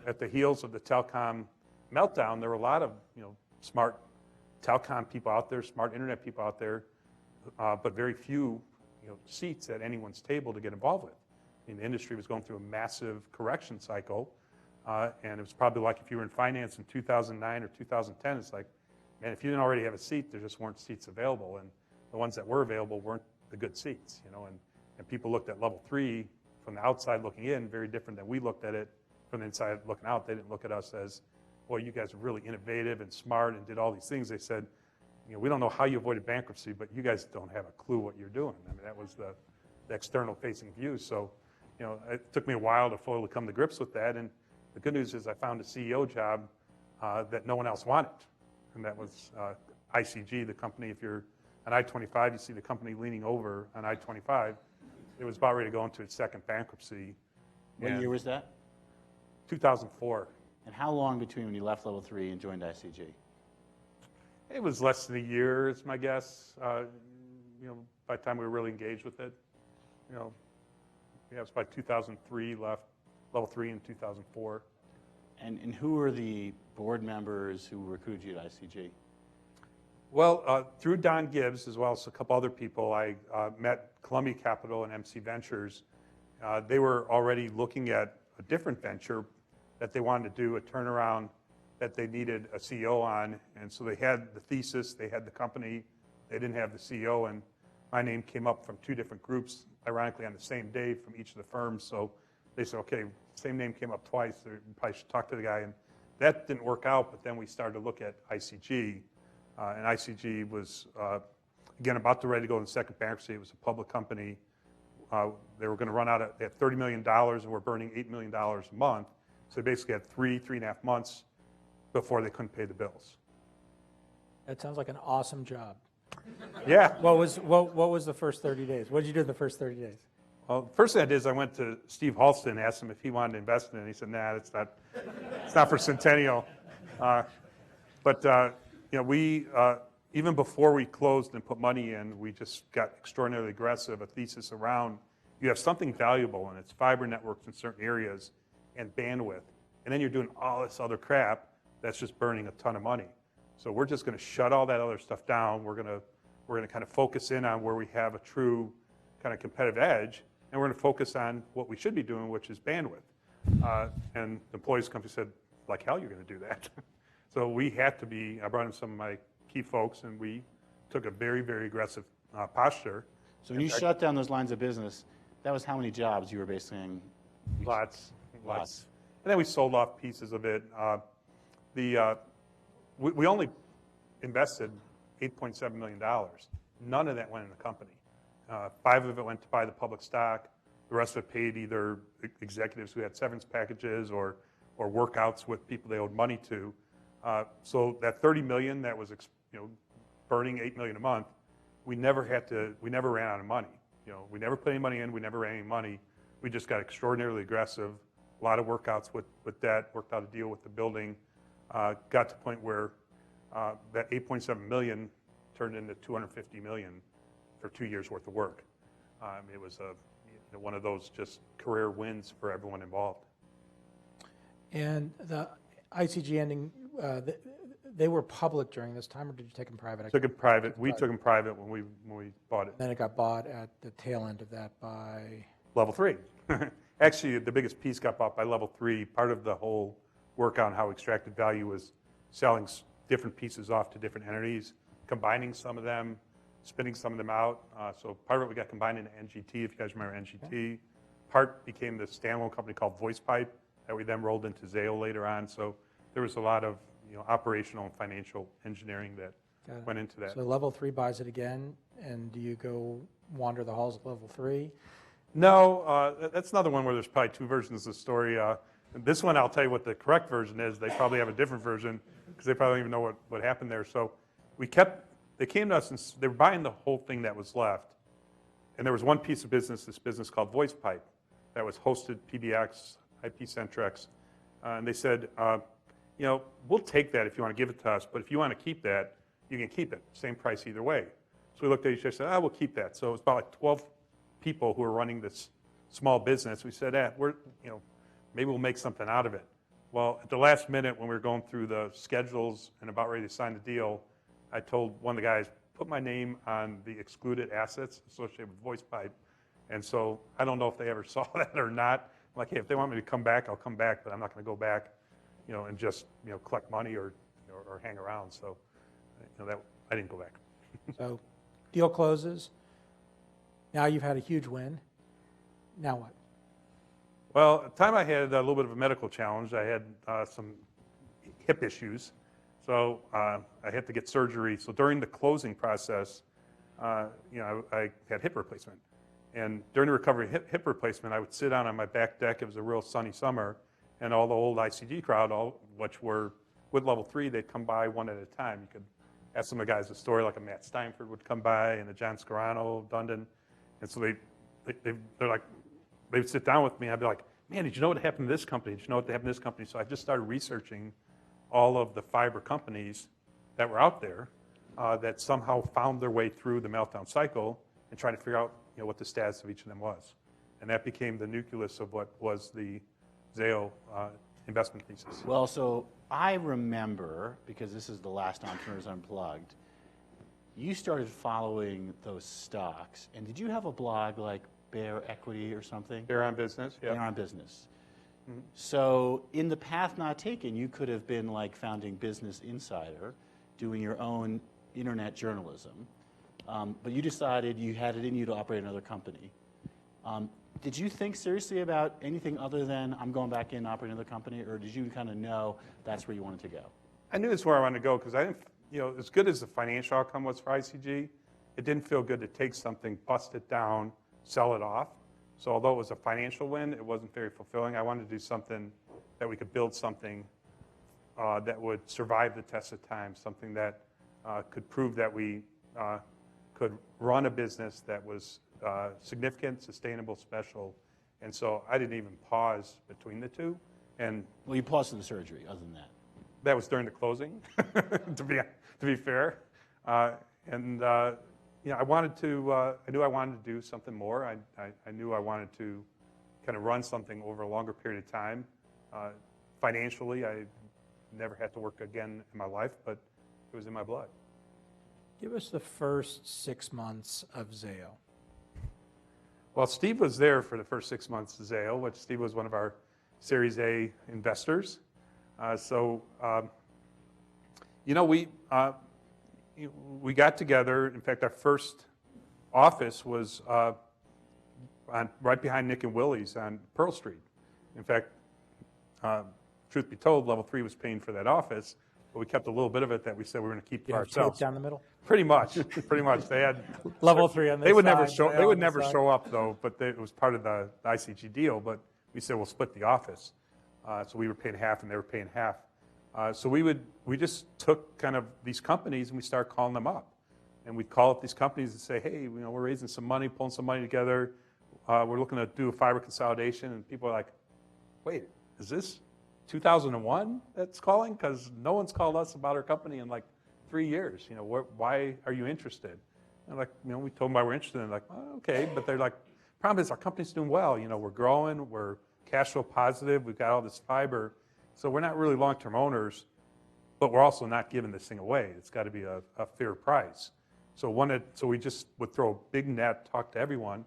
Speaker 1: at the heels of the Telecom meltdown, there were a lot of, smart telecom people out there, smart internet people out there, but very few, seats at anyone's table to get involved with. I mean, the industry was going through a massive correction cycle, and it was probably like if you were in finance in 2009 or 2010, it's like, man, if you didn't already have a seat, there just weren't seats available, and the ones that were available weren't the good seats, and people looked at Level 3 from the outside looking in, very different than we looked at it from the inside looking out. They didn't look at us as, boy, you guys are really innovative and smart and did all these things. They said, we don't know how you avoided bankruptcy, but you guys don't have a clue what you're doing. I mean, that was the external facing view. So, it took me a while to fully come to grips with that. And the good news is I found a CEO job that no one else wanted. And that was ICG, the company. If you're on I-25, you see the company leaning over on I-25. It was about ready to go into its second bankruptcy.
Speaker 3: What year was that?
Speaker 1: 2004.
Speaker 3: And how long between when you left Level 3 and joined ICG?
Speaker 1: It was less than a year, is my guess. By the time we were really engaged with it, it was by 2003. Left Level 3 in 2004.
Speaker 3: And who were the board members who recruited you to ICG?
Speaker 1: Well, through Don Gibbs, as well as a couple other people, I met Columbia Capital and MC Ventures. They were already looking at a different venture that they wanted to do, a turnaround that they needed a CEO on. And so they had the thesis, they had the company, they didn't have the CEO. And my name came up from two different groups, ironically on the same day from each of the firms. So they said, okay, same name came up twice, so you probably should talk to the guy. And that didn't work out, but then we started to look at ICG. And ICG was, again, about to ready to go in the second bankruptcy. It was a public company. They were going to run out they had $30 million, and we're burning $8 million a month. So they basically had 3.5 months before they couldn't pay the bills.
Speaker 4: That sounds like an awesome job.
Speaker 1: Yeah.
Speaker 4: What was the first 30 days? What did you do in the first 30 days?
Speaker 1: Well, the first thing I did is I went to Steve Halston and asked him if he wanted to invest in it. And he said, nah, it's not for Centennial. But we, even before we closed and put money in, we just got extraordinarily aggressive, a thesis around you have something valuable, and it's fiber networks in certain areas and bandwidth. And then you're doing all this other crap that's just burning a ton of money. So we're just going to shut all that other stuff down. We're going to kind of focus in on where we have a true kind of competitive edge, and we're going to focus on what we should be doing, which is bandwidth. And the employees company said, like hell, you're going to do that. So we had to be. I brought in some of my key folks, and we took a very, very aggressive posture.
Speaker 3: So when you shut down those lines of business, that was how many jobs you were basically saying?
Speaker 1: Lots. And then we sold off pieces of it. We only invested $8.7 million. None of that went in the company. 5 of it went to buy the public stock. The rest of it paid either executives who had severance packages or workouts with people they owed money to. So that $30 million that was burning $8 million a month, we never ran out of money. We never put any money in. We never ran any money. We just got extraordinarily aggressive. A lot of workouts with that. Worked out a deal with the building. Got to the point where that $8.7 million turned into $250 million for 2 years worth of work. It was one of those just career wins for everyone involved.
Speaker 4: And the ICG ending, they were public during this time, or did you take them private?
Speaker 1: Took it private. We took them private when we bought it.
Speaker 4: Then it got bought at the tail end of that by?
Speaker 1: Level 3. Actually, the biggest piece got bought by Level 3. Part of the whole work on how we extracted value was selling different pieces off to different entities, combining some of them, spinning some of them out. So part of it we got combined into NGT, if you guys remember NGT. Okay. Part became the standalone company called VoicePipe that we then rolled into Zayo later on. So there was a lot of operational and financial engineering that went into that.
Speaker 4: So Level 3 buys it again, and do you go wander the halls of Level 3?
Speaker 1: No, that's another one where there's probably two versions of the story. This one, I'll tell you what the correct version is. They probably have a different version because they probably don't even know what happened there. So they they came to us and they were buying the whole thing that was left. And there was one piece of business, this business called VoicePipe, that was hosted PBX, IP-Centrex. And they said, we'll take that if you want to give it to us, but if you want to keep that, you can keep it. Same price either way. So we looked at each other and said, we'll keep that. So it was about like 12 people who were running this small business. We said, maybe we'll make something out of it. Well, at the last minute when we were going through the schedules and about ready to sign the deal, I told one of the guys, put my name on the excluded assets associated with VoicePipe. And so I don't know if they ever saw that or not. I'm like, hey, if they want me to come back, I'll come back, but I'm not going to go back, and just, collect money or hang around. So, that I didn't go back.
Speaker 4: So, deal closes. Now you've had a huge win. Now what?
Speaker 1: Well, at the time I had a little bit of a medical challenge. I had some hip issues, so I had to get surgery. So during the closing process, I had hip replacement. And during the recovery hip replacement, I would sit down on my back deck. It was a real sunny summer, and all the old ICG crowd, which were with level 3, they'd come by one at a time. You could ask some of the guys a story, like a Matt Steinford would come by, and a John Scarano, Dundon. And so they're like, they would sit down with me, and I'd be like, man, did you know what happened to this company? Did you know what happened to this company? So I just started researching all of the fiber companies that were out there that somehow found their way through the meltdown cycle and trying to figure out what the status of each of them was. And that became the nucleus of what was the Zayo investment thesis.
Speaker 3: Well, so I remember, because this is the last Entrepreneurs Unplugged, you started following those stocks. And did you have a blog like Bear Equity or something?
Speaker 1: Bear on Business, yeah.
Speaker 3: Bear on Business. Mm-hmm. So in the path not taken, you could have been like founding Business Insider, doing your own internet journalism. But you decided you had it in you to operate another company. Did you think seriously about anything other than I'm going back in and operating another company, or did you kind of know that's where you wanted to go?
Speaker 1: I knew that's where I wanted to go because I didn't, as good as the financial outcome was for ICG, it didn't feel good to take something, bust it down, sell it off. So although it was a financial win, it wasn't very fulfilling. I wanted to do something that we could build something that would survive the test of time, something that could prove that we could run a business that was significant, sustainable, special. And so I didn't even pause between the two. And
Speaker 3: well, you paused for the surgery, other than that.
Speaker 1: That was during the closing, to be fair. I wanted to, I knew I wanted to do something more. I knew I wanted to kind of run something over a longer period of time. Financially, I never had to work again in my life, but it was in my blood.
Speaker 4: Give us the first 6 months of Zayo.
Speaker 1: Well, Steve was there for the first 6 months of Zayo, which Steve was one of our Series A investors. We got together. In fact, our first office was right behind Nick and Willie's on Pearl Street. In fact, truth be told, Level 3 was paying for that office, but we kept a little bit of it that we said we were going to keep for ourselves.
Speaker 4: Tape down the middle?
Speaker 1: Pretty much. They had
Speaker 4: Level 3 on this
Speaker 1: They would
Speaker 4: side,
Speaker 1: never show up though, but it was part of the ICG deal. But we said we'll split the office, so we were paying half and they were paying half. So we just took kind of these companies and we started calling them up, and we'd call up these companies and say, hey, we're raising some money, pulling some money together. We're looking to do a fiber consolidation, and people are like, wait, is this 2001 that's calling? Because no one's called us about our company in like 3 years. Why are you interested? And we told them why we're interested. And they're like, oh, okay, but they're like, problem is our company's doing well. We're growing, we're cash flow positive, we've got all this fiber, so we're not really long-term owners, but we're also not giving this thing away. It's got to be a fair price. So we just would throw a big net, talk to everyone,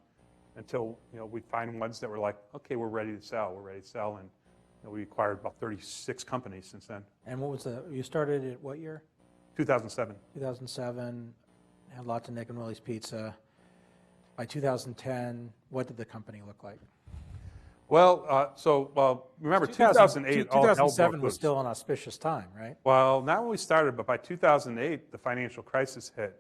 Speaker 1: until we find ones that were like, okay, we're ready to sell. And we acquired about 36 companies since then.
Speaker 4: And what was you started at what year?
Speaker 1: 2007.
Speaker 4: 2007, had lots of Nick and Willie's Pizza. By 2010, what did the company look like?
Speaker 1: Well, remember 2008, all hell
Speaker 4: 2007
Speaker 1: broke
Speaker 4: was
Speaker 1: loose.
Speaker 4: still an auspicious time, right?
Speaker 1: Well, not when we started, but by 2008, the financial crisis hit.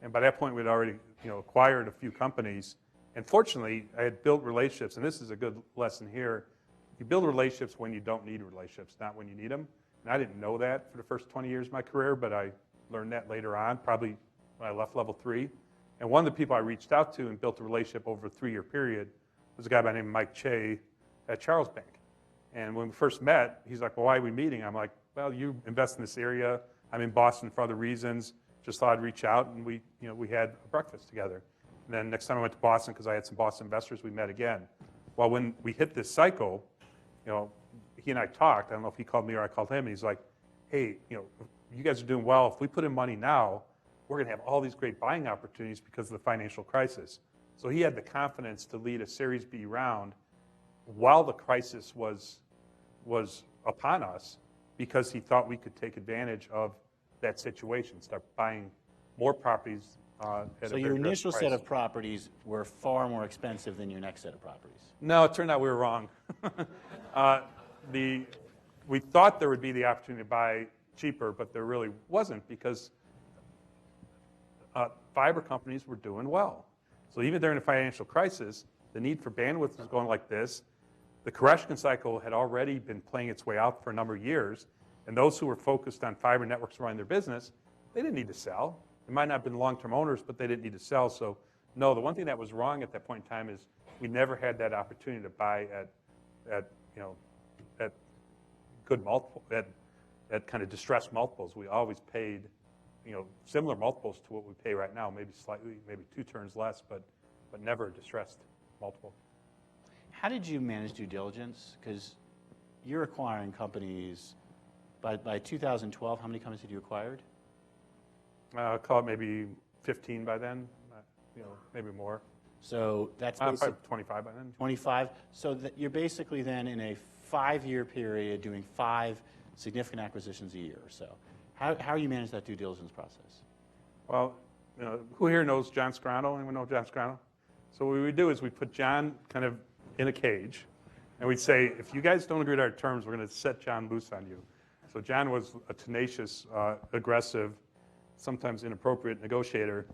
Speaker 1: And by that point, we'd already acquired a few companies. And fortunately, I had built relationships, and this is a good lesson here. You build relationships when you don't need relationships, not when you need them. And I didn't know that for the first 20 years of my career, but I learned that later on, probably when I left level 3. And one of the people I reached out to and built a relationship over a 3-year period was a guy by the name of Mike Che at Charles Bank. And when we first met, he's like, well, why are we meeting? I'm like, well, you invest in this area. I'm in Boston for other reasons. Just thought I'd reach out, and we had a breakfast together. And then next time I went to Boston, because I had some Boston investors, we met again. Well, when we hit this cycle, he and I talked. I don't know if he called me or I called him, and he's like, hey, you guys are doing well. If we put in money now, we're going to have all these great buying opportunities because of the financial crisis. So he had the confidence to lead a Series B round while the crisis was upon us, because he thought we could take advantage of that situation, start buying more properties at
Speaker 3: So
Speaker 1: a
Speaker 3: your
Speaker 1: very
Speaker 3: initial
Speaker 1: price.
Speaker 3: set of properties were far more expensive than your next set of properties.
Speaker 1: No, it turned out we were wrong. We thought there would be the opportunity to buy cheaper, but there really wasn't, because fiber companies were doing well. So even during the financial crisis, the need for bandwidth was going like this. The Koreshkin cycle had already been playing its way out for a number of years, and those who were focused on fiber networks running their business, they didn't need to sell. They might not have been long-term owners, but they didn't need to sell. So no, the one thing that was wrong at that point in time is we never had that opportunity to buy at good multiple, at kind of distressed multiples. We always paid similar multiples to what we pay right now, maybe slightly, maybe 2 turns less, but never a distressed multiple.
Speaker 3: How did you manage due diligence? Because you're acquiring companies. By 2012, how many companies had you acquired?
Speaker 1: I'll call it maybe 15 by then, maybe more.
Speaker 3: So that's
Speaker 1: Probably
Speaker 3: basically
Speaker 1: 25 by then.
Speaker 3: 25. So that you're basically then in a 5-year period doing 5 significant acquisitions a year or so. How you manage that due diligence process?
Speaker 1: Well, who here knows John Scarano? Anyone know John Scarano? So what we would do is we put John kind of in a cage, and we'd say, if you guys don't agree to our terms, we're going to set John loose on you. So John was a tenacious, aggressive, sometimes inappropriate negotiator.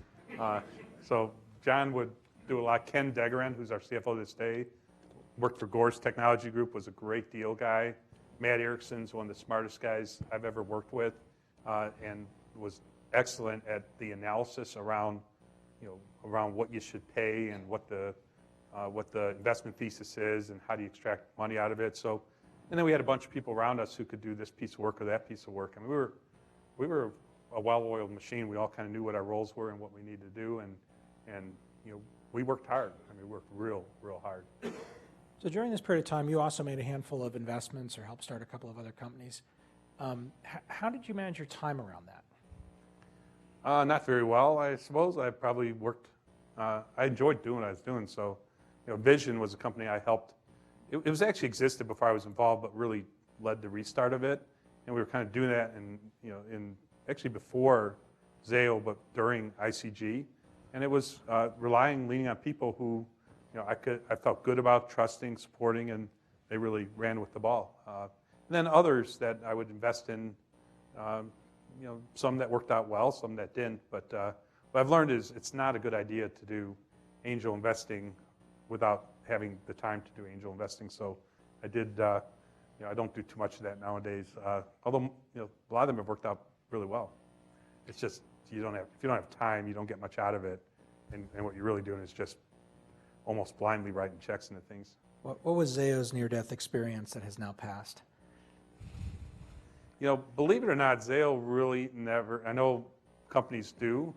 Speaker 1: So John would do a lot. Ken Degerin, who's our CFO to this day, worked for Gore's Technology Group, was a great deal guy. Matt Erickson's one of the smartest guys I've ever worked with, and was excellent at the analysis around what you should pay and what the investment thesis is and how do you extract money out of it. So, and then we had a bunch of people around us who could do this piece of work or that piece of work. I mean, we were a well-oiled machine. We all kind of knew what our roles were and what we needed to do, and we worked hard. I mean, we worked real hard.
Speaker 4: So during this period of time, you also made a handful of investments or helped start a couple of other companies. How did you manage your time around that?
Speaker 1: Not very well, I suppose. I probably worked. I enjoyed doing what I was doing. So, Envysion was a company I helped. It was actually existed before I was involved, but really led the restart of it. And we were kind of doing that in actually before Zayo, but during ICG. And it was leaning on people who, I felt good about, trusting, supporting, and they really ran with the ball. And then others that I would invest in, some that worked out well, some that didn't. But what I've learned is it's not a good idea to do angel investing without having the time to do angel investing. So I did, I don't do too much of that nowadays. Although, a lot of them have worked out really well. It's just, if you don't have time, you don't get much out of it. And what you're really doing is just almost blindly writing checks into things.
Speaker 4: What was Zayo's near-death experience that has now passed?
Speaker 1: Believe it or not, Zayo really never, I know companies do,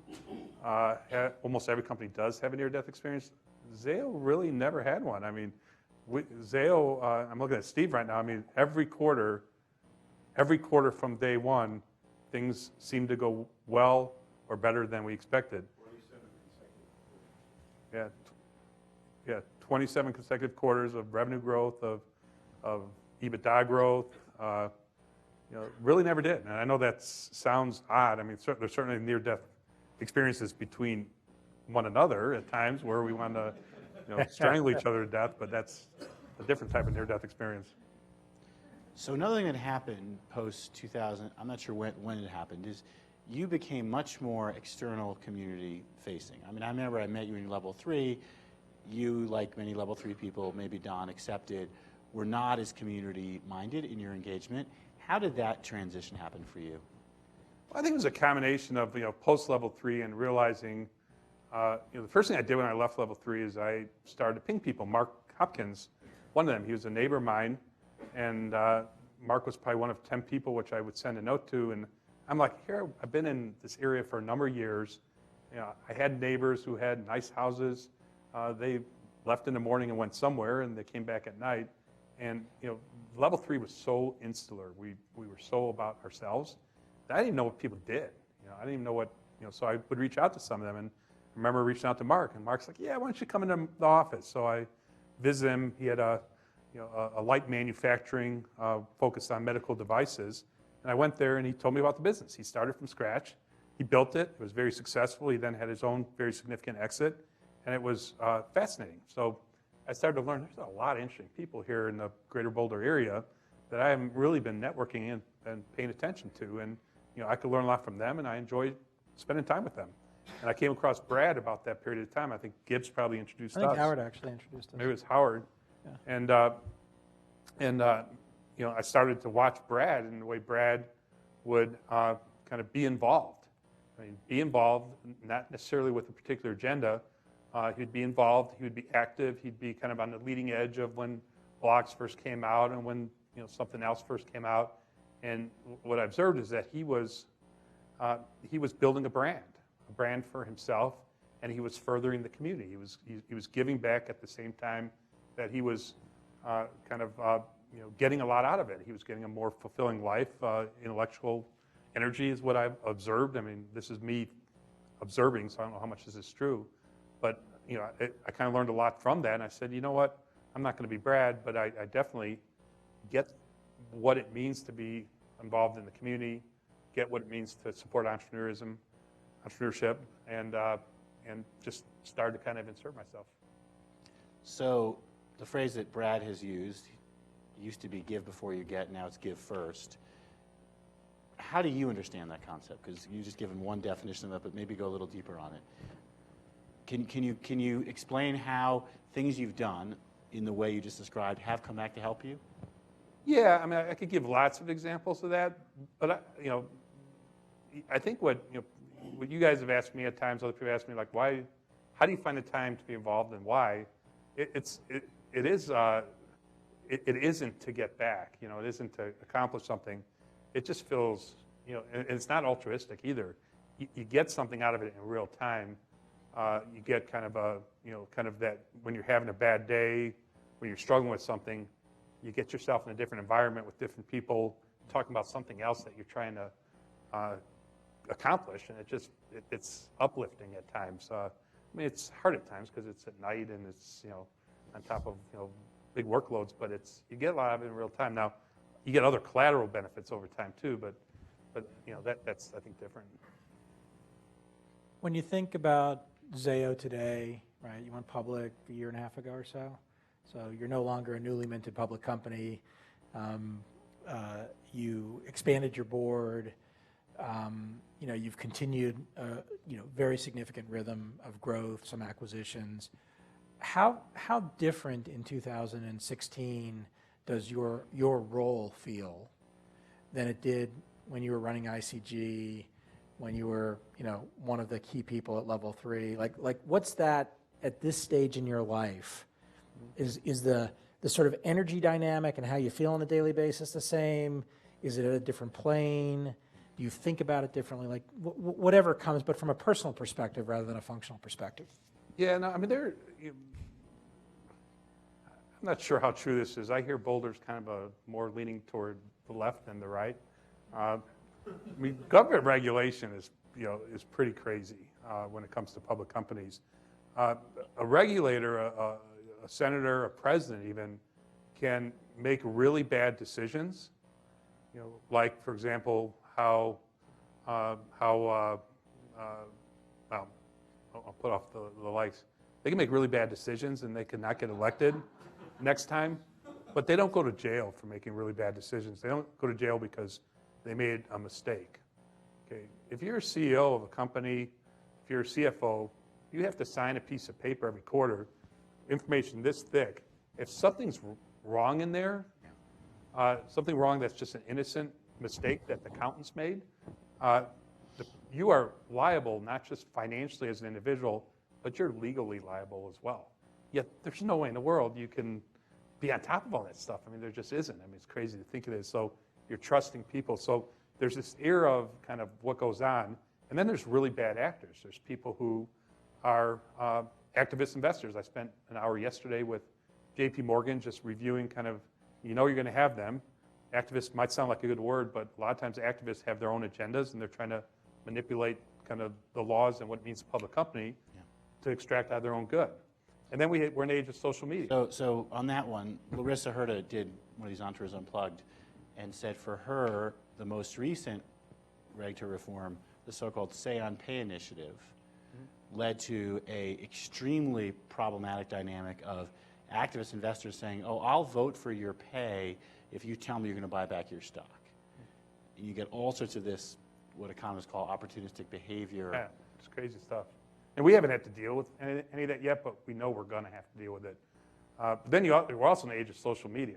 Speaker 1: almost every company does have a near-death experience. Zayo really never had one. I mean, Zayo, I'm looking at Steve right now, I mean, every quarter from day one, things seem to go well or better than we expected. 27 consecutive quarters of revenue growth, of EBITDA growth. Really never did. And I know that sounds odd. I mean, there's certainly near-death experiences between one another at times where we want to strangle each other to death, but that's a different type of near-death experience.
Speaker 3: So another thing that happened post-2000, I'm not sure when it happened, is you became much more external community facing. I mean, I remember I met you in level 3. You, like many level 3 people, maybe Don accepted, were not as community minded in your engagement. How did that transition happen for you?
Speaker 1: I think it was a combination of post level 3 and realizing the first thing I did when I left level 3 is I started to ping people. Mark Hopkins, one of them, he was a neighbor of mine, and Mark was probably one of 10 people which I would send a note to, and I'm like, here, I've been in this area for a number of years. I had neighbors who had nice houses. They left in the morning and went somewhere, and they came back at night. And level 3 was so insular. We were so about ourselves that I didn't even know what people did. I didn't even know what. So I would reach out to some of them, and I remember reaching out to Mark, and Mark's like, "Yeah, why don't you come into the office?" So I visited him. He had a light manufacturing focused on medical devices, and I went there, and he told me about the business. He started from scratch. He built it. It was very successful. He then had his own very significant exit, and it was fascinating. So I started to learn there's a lot of interesting people here in the greater Boulder area that I haven't really been networking and paying attention to. And I could learn a lot from them, and I enjoyed spending time with them. And I came across Brad about that period of time. I think Gibbs probably introduced us.
Speaker 4: I think Howard actually introduced us.
Speaker 1: Maybe it was Howard. Yeah. And I started to watch Brad and the way Brad would kind of be involved. I mean, be involved, not necessarily with a particular agenda. He'd be involved. He would be active. He'd be kind of on the leading edge of when blogs first came out and when something else first came out. And what I observed is that he was building a brand for himself, and he was furthering the community. He was giving back at the same time that he was getting a lot out of it. He was getting a more fulfilling life. Intellectual energy is what I've observed. I mean, this is me observing, so I don't know how much this is true. But I kind of learned a lot from that, and I said, you know what? I'm not going to be Brad, but I definitely get what it means to be involved in the community, get what it means to support entrepreneurship, and just start to kind of insert myself.
Speaker 3: So the phrase that Brad has used used to be give before you get, now it's give first. How do you understand that concept? Because you've just given one definition of it, but maybe go a little deeper on it. Can you explain how things you've done in the way you just described have come back to help you?
Speaker 1: Yeah, I mean, I could give lots of examples of that, but I think what you guys have asked me at times, other people ask me, like, why? How do you find the time to be involved, and why? It isn't to get back. It isn't to accomplish something. It just feels, and it's not altruistic either. You get something out of it in real time. You get kind of that when you're having a bad day, when you're struggling with something, you get yourself in a different environment with different people talking about something else that you're trying to accomplish, and it's uplifting at times. I mean, it's hard at times because it's at night and it's on top of big workloads, but you get a lot of it in real time. Now, you get other collateral benefits over time too, but that's I think different.
Speaker 4: When you think about Zayo today, right? You went public a year and a half ago or so. So you're no longer a newly minted public company. You expanded your board. You've continued very significant rhythm of growth, some acquisitions. How different in 2016 does your role feel than it did when you were running ICG, when you were one of the key people at level 3? Like what's that at this stage in your life? Is the sort of energy dynamic and how you feel on a daily basis the same? Is it at a different plane? Do you think about it differently? Like whatever comes, but from a personal perspective rather than a functional perspective.
Speaker 1: Yeah, no, I mean, I'm not sure how true this is. I hear Boulder's kind of more leaning toward the left than the right. I mean, government regulation is pretty crazy when it comes to public companies. A regulator, a senator, a president even, can make really bad decisions. Like, for example, I'll put off the likes. They can make really bad decisions and they could not get elected next time, but they don't go to jail for making really bad decisions. They don't go to jail because they made a mistake. Okay, if you're a CEO of a company, if you're a CFO, you have to sign a piece of paper every quarter, information this thick. If something's wrong in there, something wrong that's just an innocent mistake that the accountants made, you are liable not just financially as an individual, but you're legally liable as well. Yet there's no way in the world you can be on top of all that stuff. I mean, there just isn't. I mean, it's crazy to think it is. So you're trusting people. So there's this era of kind of what goes on. And then there's really bad actors. There's people who are activist investors. I spent an hour yesterday with JP Morgan just reviewing kind of, you're going to have them. Activists might sound like a good word, but a lot of times activists have their own agendas and they're trying to manipulate kind of the laws and what it means a public company to extract out their own good. And then we're in the age of social media.
Speaker 3: So on that one, Larissa Herta did one of these Entrepreneurs Unplugged and said for her, the most recent reg to reform, the so-called Say on Pay initiative, led to a extremely problematic dynamic of activist investors saying, oh, I'll vote for your pay if you tell me you're going to buy back your stock. And you get all sorts of this, what economists call opportunistic behavior.
Speaker 1: Yeah, it's crazy stuff. And we haven't had to deal with any of that yet, but we know we're going to have to deal with it. But then we're also in the age of social media.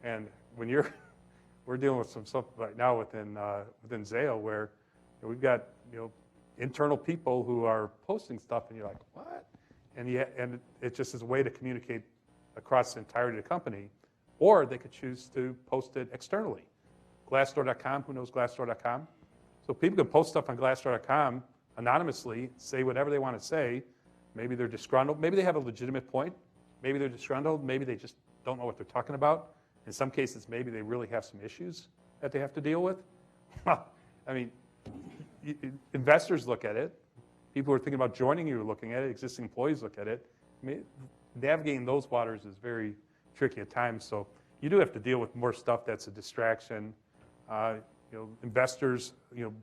Speaker 1: And when we're dealing with some stuff right now within Zayo where we've got internal people who are posting stuff, and you're like, what? And it just is a way to communicate across the entirety of the company. Or they could choose to post it externally. Glassdoor.com, who knows Glassdoor.com? So people can post stuff on Glassdoor.com anonymously, say whatever they want to say. Maybe they're disgruntled. Maybe they have a legitimate point. Maybe they're disgruntled. Maybe they just don't know what they're talking about. In some cases, maybe they really have some issues that they have to deal with. I mean, investors look at it. People who are thinking about joining you are looking at it. Existing employees look at it. I mean, navigating those waters is very tricky at times. So you do have to deal with more stuff that's a distraction. Investors,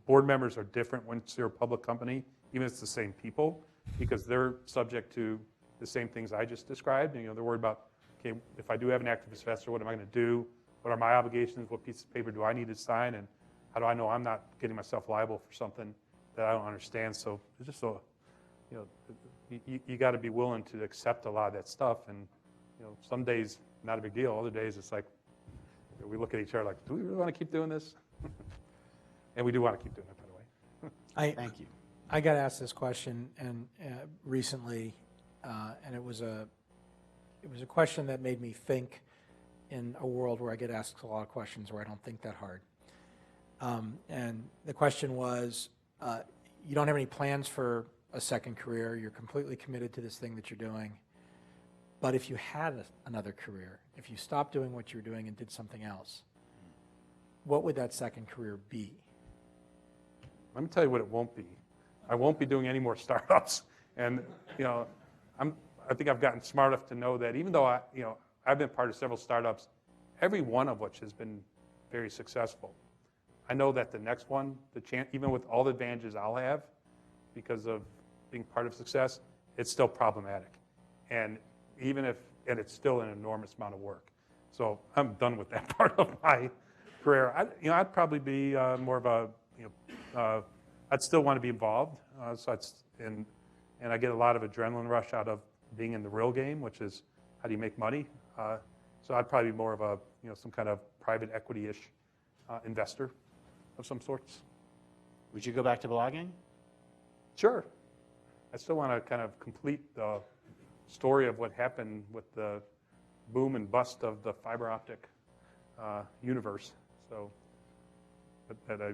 Speaker 1: board members are different once they're a public company, even if it's the same people, because they're subject to the same things I just described. They're worried about, okay, if I do have an activist investor, what am I going to do? What are my obligations? What piece of paper do I need to sign? And how do I know I'm not getting myself liable for something that I don't understand? So it's just you got to be willing to accept a lot of that stuff. And some days not a big deal. Other days it's like we look at each other like, do we really want to keep doing this? And we do want to keep doing it, by the way.
Speaker 3: Thank you.
Speaker 4: I got asked this question and recently, and it was a question that made me think in a world where I get asked a lot of questions where I don't think that hard. And the question was, you don't have any plans for a second career. You're completely committed to this thing that you're doing. But if you had another career, if you stopped doing what you were doing and did something else, what would that second career be?
Speaker 1: Let me tell you what it won't be. I won't be doing any more startups. And I think I've gotten smart enough to know that even though I've been part of several startups, every one of which has been very successful. I know that the next one, even with all the advantages I'll have because of being part of success, it's still problematic. And it's still an enormous amount of work. So I'm done with that part of my career. I'd probably be more of a, I'd still want to be involved. And I get a lot of adrenaline rush out of being in the real game, which is how do you make money. So I'd probably be more of a, some kind of private equity-ish investor of some sorts.
Speaker 3: Would you go back to blogging?
Speaker 1: Sure. I still want to kind of complete the story of what happened with the boom and bust of the fiber optic universe. So a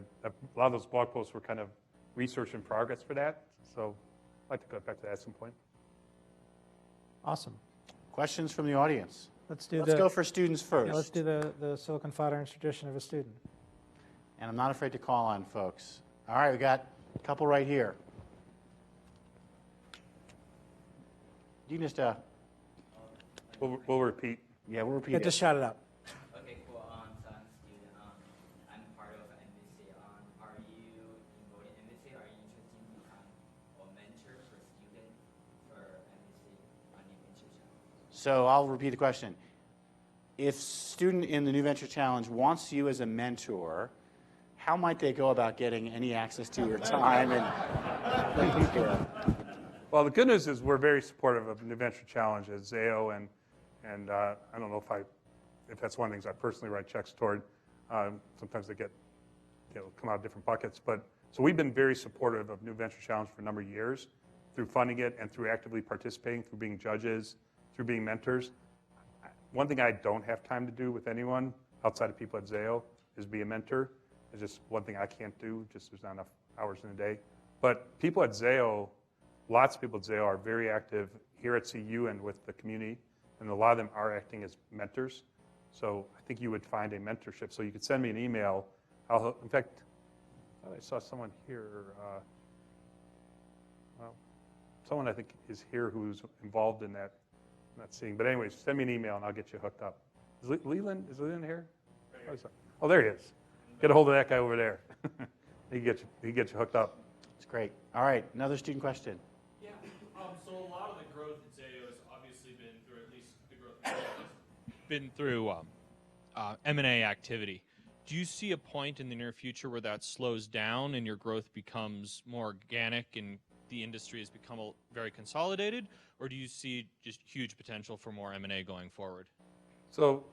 Speaker 1: lot of those blog posts were kind of research in progress for that. So I'd like to go back to that at some point.
Speaker 4: Awesome.
Speaker 3: Questions from the audience?
Speaker 4: Let's
Speaker 3: go for students first.
Speaker 4: Yeah, let's do the Silicon Flatiron's tradition of a student.
Speaker 3: And I'm not afraid to call on folks. All right, we got a couple right here. You can just,
Speaker 1: We'll repeat.
Speaker 3: yeah, we'll repeat
Speaker 4: Yeah,
Speaker 3: it.
Speaker 4: just shout it out.
Speaker 9: Okay, cool. So I'm a student. I'm part of Envysion. Are you involved in Envysion? Are you interested in becoming a mentor for students for Envysion on New Venture Challenge?
Speaker 3: So I'll repeat the question. If student in the New Venture Challenge wants you as a mentor, how might they go about getting any access to your time and
Speaker 1: Well, the good news is we're very supportive of the New Venture Challenge at Zayo, and I don't know if that's one of the things I personally write checks toward. Sometimes they get come out of different buckets. But so we've been very supportive of New Venture Challenge for a number of years through funding it and through actively participating, through being judges, through being mentors. One thing I don't have time to do with anyone outside of people at Zayo is be a mentor. It's just one thing I can't do, just there's not enough hours in a day. But people at Zayo, lots of people at Zayo are very active here at CU and with the community, and a lot of them are acting as mentors. So I think you would find a mentorship. So you could send me an email. In fact, I saw someone here. Well, someone I think is here who's involved in that. I'm not seeing, but anyways, send me an email and I'll get you hooked up. Is Leland here? Oh, there he is. Get a hold of that guy over there. He can get you hooked up.
Speaker 3: It's great. All right, another student question.
Speaker 10: Yeah. So a lot of the growth at Zayo has obviously been through, at least the growth has been through M&A activity. Do you see a point in the near future where that slows down and your growth becomes more organic and the industry has become very consolidated, or do you see just huge potential for more M&A going forward?
Speaker 1: So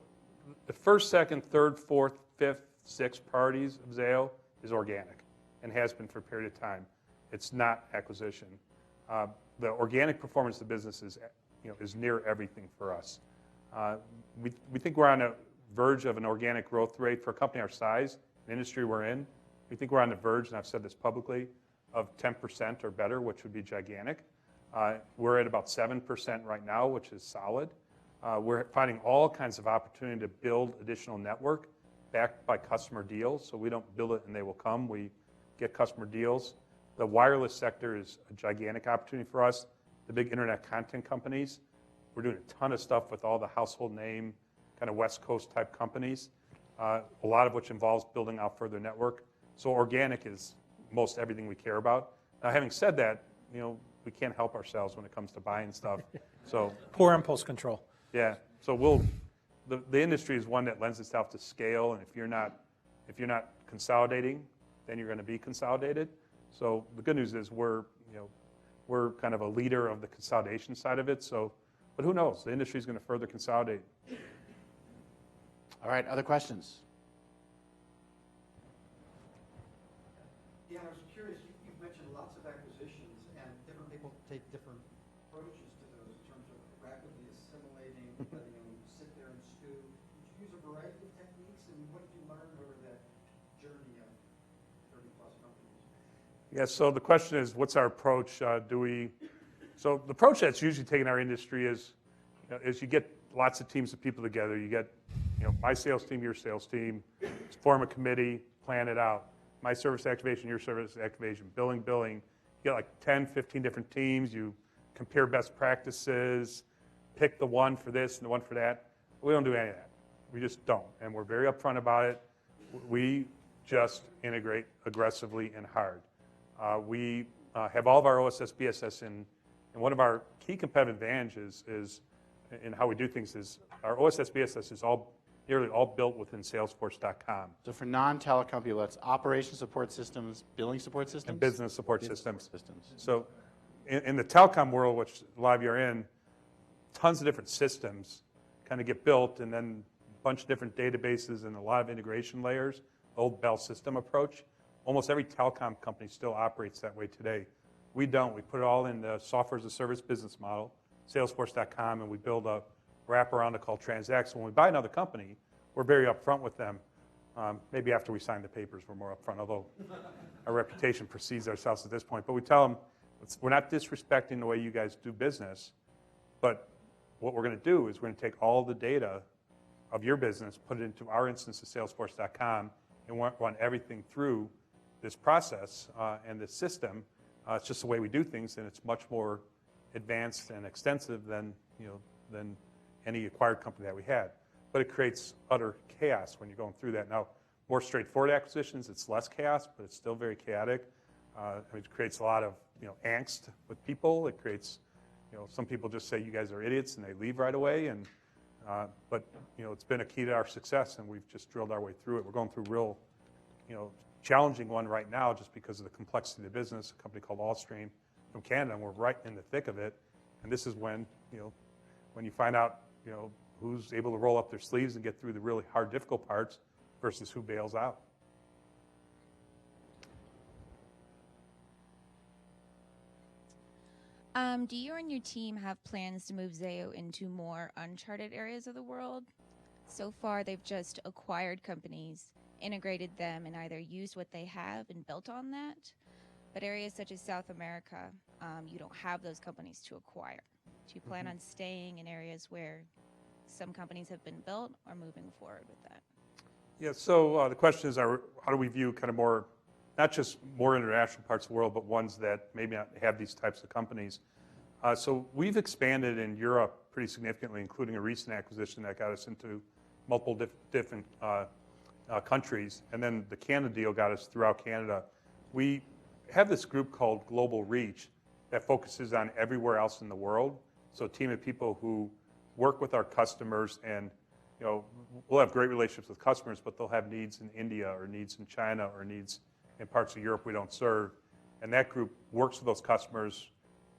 Speaker 1: the first, second, third, fourth, fifth, sixth priorities of Zayo is organic and has been for a period of time. It's not acquisition. The organic performance of the business is near everything for us. We think we're on a verge of an organic growth rate for a company our size, the industry we're in. We think we're on the verge, and I've said this publicly, of 10% or better, which would be gigantic. We're at about 7% right now, which is solid. We're finding all kinds of opportunity to build additional network backed by customer deals. So we don't build it and they will come. We get customer deals. The wireless sector is a gigantic opportunity for us. The big internet content companies, we're doing a ton of stuff with all the household name, kind of West Coast type companies, a lot of which involves building out further network. So organic is most everything we care about. Now, having said that, we can't help ourselves when it comes to buying stuff. So
Speaker 4: Poor impulse control.
Speaker 1: yeah, so the industry is one that lends itself to scale, and if you're not consolidating, then you're going to be consolidated. So the good news is we're kind of a leader of the consolidation side of it. So, but who knows? The industry is going to further consolidate.
Speaker 3: All right, other questions?
Speaker 11: Yeah, I was curious, you've mentioned lots of acquisitions, and different people take different approaches to those in terms of rapidly assimilating, letting them sit there and stew. Did you use a variety of techniques, and what did you learn over that journey of 30-plus companies?
Speaker 1: Yeah, so the question is, what's our approach? So the approach that's usually taken in our industry is you get lots of teams of people together. You get my sales team, your sales team, form a committee, plan it out. My service activation, your service activation, billing. You get like 10, 15 different teams. You compare best practices, pick the one for this and the one for that. We don't do any of that. We just don't. And we're very upfront about it. We just integrate aggressively and hard. We have all of our OSS, BSS in, and one of our key competitive advantages is in how we do things is our OSS, BSS is nearly all built within Salesforce.com.
Speaker 3: So for non-telecom people, that's operation support systems, billing support systems?
Speaker 1: And business support systems.
Speaker 3: Systems.
Speaker 1: So in the telecom world, which a lot of you are in, tons of different systems kind of get built, and then a bunch of different databases and a lot of integration layers, old Bell system approach. Almost every telecom company still operates that way today. We don't. We put it all in the software as a service business model, Salesforce.com, and we build a wraparound to call Transact. When we buy another company, we're very upfront with them. Maybe after we sign the papers, we're more upfront, although our reputation precedes ourselves at this point. But we tell them, we're not disrespecting the way you guys do business, but what we're going to do is we're going to take all the data of your business, put it into our instance of Salesforce.com, and run everything through this process and this system. It's just the way we do things, and it's much more advanced and extensive than any acquired company that we had. But it creates utter chaos when you're going through that. Now, more straightforward acquisitions, it's less chaos, but it's still very chaotic. It creates a lot of angst with people. It creates, some people just say you guys are idiots and they leave right away. And but it's been a key to our success, and we've just drilled our way through it. We're going through a real, challenging one right now just because of the complexity of the business. A company called Allstream from Canada, and we're right in the thick of it. And this is when when you find out who's able to roll up their sleeves and get through the really hard, difficult parts versus who bails out.
Speaker 12: Do you and your team have plans to move Zayo into more uncharted areas of the world? So far, they've just acquired companies, integrated them, and either used what they have and built on that. But areas such as South America, you don't have those companies to acquire. Do you plan on staying in areas where some companies have been built or moving forward with that?
Speaker 1: Yeah, so the question is, how do we view kind of more, not just more international parts of the world, but ones that maybe not have these types of companies? So we've expanded in Europe pretty significantly, including a recent acquisition that got us into multiple different countries. And then the Canada deal got us throughout Canada. We have this group called Global Reach that focuses on everywhere else in the world. So a team of people who work with our customers, and we'll have great relationships with customers, but they'll have needs in India or needs in China or needs in parts of Europe we don't serve. And that group works with those customers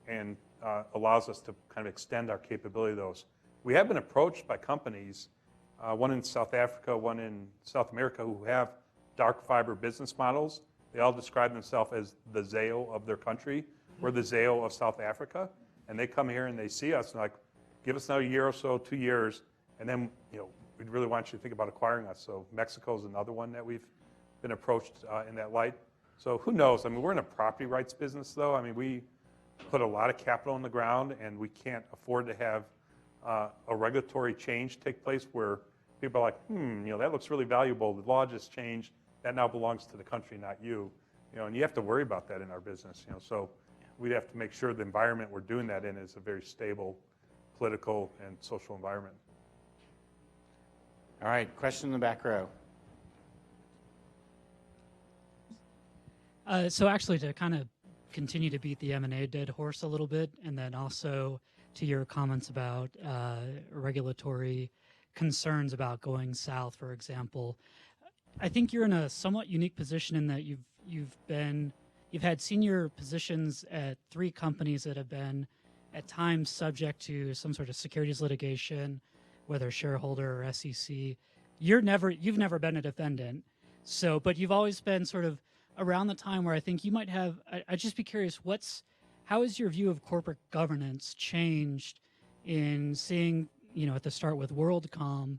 Speaker 1: and allows us to kind of extend our capability of those. We have been approached by companies, one in South Africa, one in South America, who have dark fiber business models. They all describe themselves as the Zayo of their country. We're the Zayo of South Africa. And they come here and they see us and like, give us another year or so, 2 years, and then we'd really want you to think about acquiring us. So Mexico is another one that we've been approached in that light. So who knows? I mean, we're in a property rights business, though. I mean, we put a lot of capital in the ground, and we can't afford to have a regulatory change take place where people are like, that looks really valuable. The law just changed. That now belongs to the country, not you. And you have to worry about that in our business. So we'd have to make sure the environment we're doing that in is a very stable political and social environment.
Speaker 3: All right, question in the back row.
Speaker 13: So actually, to kind of continue to beat the M&A dead horse a little bit, and then also to your comments about regulatory concerns about going south, for example, I think you're in a somewhat unique position in that you've had senior positions at 3 companies that have been at times subject to some sort of securities litigation, whether shareholder or SEC. You've never been a defendant, but you've always been sort of around the time where I think you might have. I'd just be curious, how has your view of corporate governance changed in seeing, at the start with WorldCom,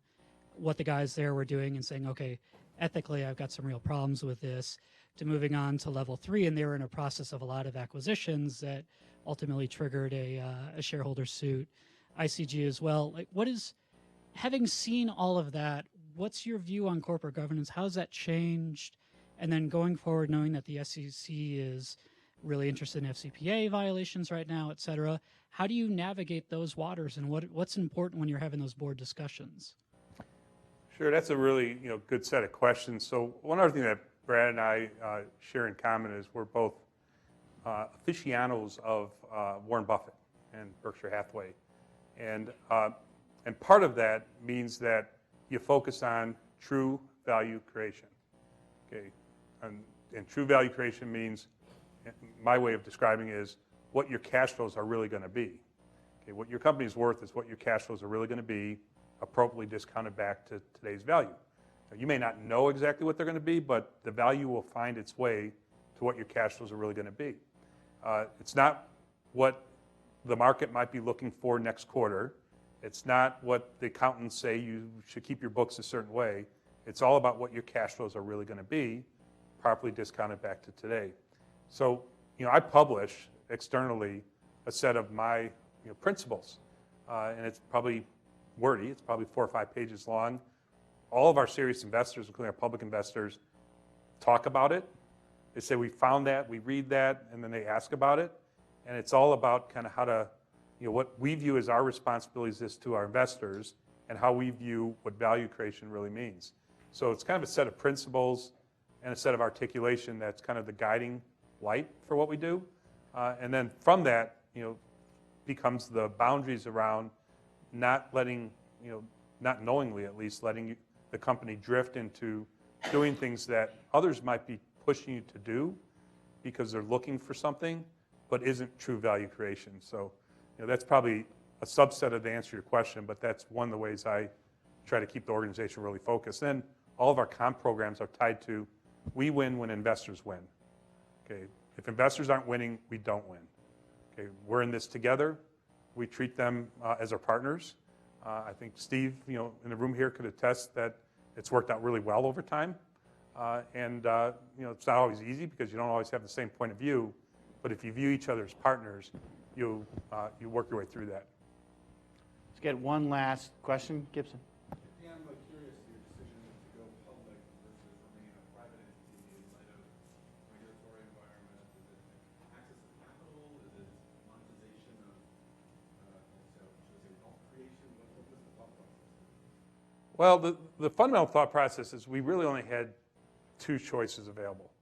Speaker 13: what the guys there were doing and saying, okay, ethically, I've got some real problems with this, to moving on to level 3, and they were in a process of a lot of acquisitions that ultimately triggered a shareholder suit, ICG as well. Like, having seen all of that, what's your view on corporate governance? How's that changed? And then going forward, knowing that the SEC is really interested in FCPA violations right now, et cetera, how do you navigate those waters, and what's important when you're having those board discussions?
Speaker 1: Sure, that's a really good set of questions. So one other thing that Brad and I share in common is we're both aficionados of Warren Buffett and Berkshire Hathaway, and part of that means that you focus on true value creation. Okay, and true value creation means, my way of describing it is what your cash flows are really going to be. Okay, what your company's worth is what your cash flows are really going to be, appropriately discounted back to today's value. Now, you may not know exactly what they're going to be, but the value will find its way to what your cash flows are really going to be. It's not what the market might be looking for next quarter. It's not what the accountants say you should keep your books a certain way. It's all about what your cash flows are really going to be, properly discounted back to today. So, I publish externally a set of my principles, and it's probably wordy. It's probably 4 or 5 pages long. All of our serious investors, including our public investors, talk about it. They say, we found that, we read that, and then they ask about it. And it's all about kind of how to, what we view as our responsibilities is to our investors and how we view what value creation really means. So it's kind of a set of principles and a set of articulation that's kind of the guiding light for what we do. And then from that, becomes the boundaries around not letting, not knowingly at least, letting the company drift into doing things that others might be pushing you to do because they're looking for something, but isn't true value creation. So, that's probably a subset of the answer to your question, but that's one of the ways I try to keep the organization really focused. Then all of our comp programs are tied to, we win when investors win. Okay, if investors aren't winning, we don't win. okay, we're in this together. We treat them as our partners. I think Steve, in the room here could attest that it's worked out really well over time. It's not always easy because you don't always have the same point of view, but if you view each other as partners, you work your way through that.
Speaker 3: Let's get one last question, Gibson.
Speaker 14: Yeah, I'm curious your decision to go public versus remain a private entity in light of regulatory environment. Is it access to capital? Is it monetization of wealth creation? What was the thought process?
Speaker 1: Well, the fundamental thought process is we really only had two choices available.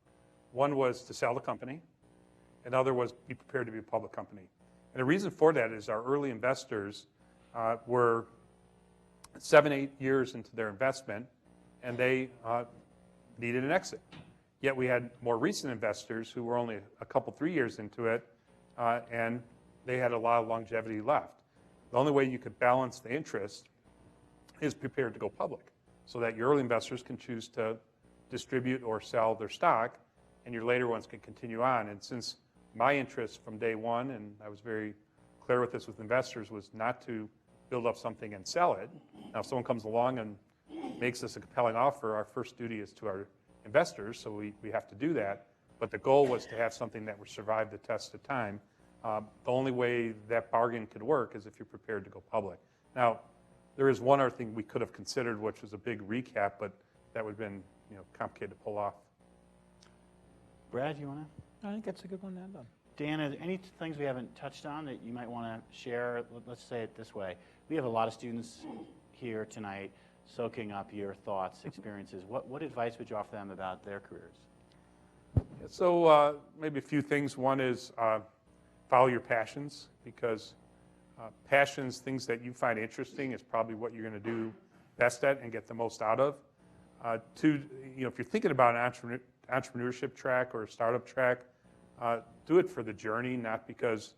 Speaker 1: One was to sell the company, another was be prepared to be a public company. And the reason for that is our early investors were 7-8 years into their investment, and they needed an exit. Yet we had more recent investors who were only a couple, 3 years into it, and they had a lot of longevity left. The only way you could balance the interest is prepared to go public, so that your early investors can choose to distribute or sell their stock, and your later ones can continue on. And since my interest from day one, and I was very clear with this with investors, was not to build up something and sell it. Now, if someone comes along and makes us a compelling offer, our first duty is to our investors, so we have to do that. But the goal was to have something that would survive the test of time. The only way that bargain could work is if you're prepared to go public. Now, there is one other thing we could have considered, which was a big recap, but that would have been complicated to pull off.
Speaker 3: Brad, you want to?
Speaker 4: I think that's a good one to end on.
Speaker 3: Dan, are there any things we haven't touched on that you might want to share? Let's say it this way. We have a lot of students here tonight soaking up your thoughts, experiences. What advice would you offer them about their careers?
Speaker 1: So maybe a few things. One is follow your passions, because passions, things that you find interesting, is probably what you're going to do best at and get the most out of. Two, if you're thinking about an entrepreneurship track or a startup track, do it for the journey, not because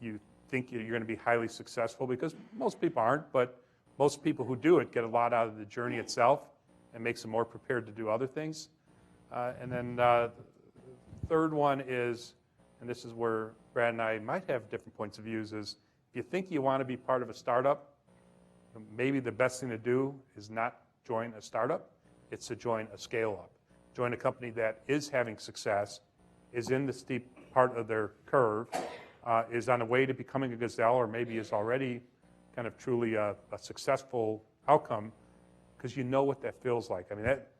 Speaker 1: you think you're going to be highly successful, because most people aren't, but most people who do it get a lot out of the journey itself and makes them more prepared to do other things. And then the third one is, and this is where Brad and I might have different points of views, is if you think you want to be part of a startup, maybe the best thing to do is not join a startup, it's to join a scale-up. Join a company that is having success, is in the steep part of their curve, is on the way to becoming a gazelle, or maybe is already kind of truly a successful outcome, because you know what that feels like. I mean, that,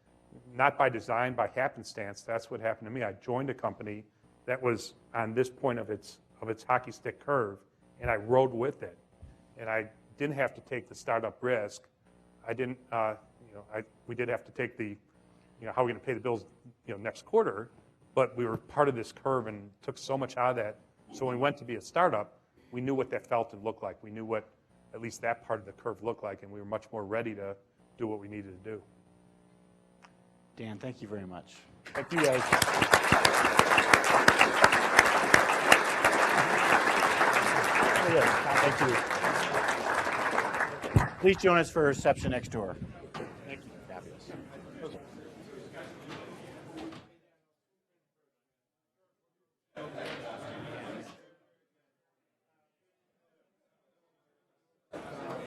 Speaker 1: not by design, by happenstance, that's what happened to me. I joined a company that was on this point of its hockey stick curve, and I rode with it. And I didn't have to take the startup risk. I didn't, we did have to take the, how are we going to pay the bills, next quarter, but we were part of this curve and took so much out of that. So when we went to be a startup, we knew what that felt and looked like. We knew what at least that part of the curve looked like, and we were much more ready to do what we needed to do.
Speaker 3: Dan, thank you very much. Thank you, guys. Thank you. Please join us for reception next door.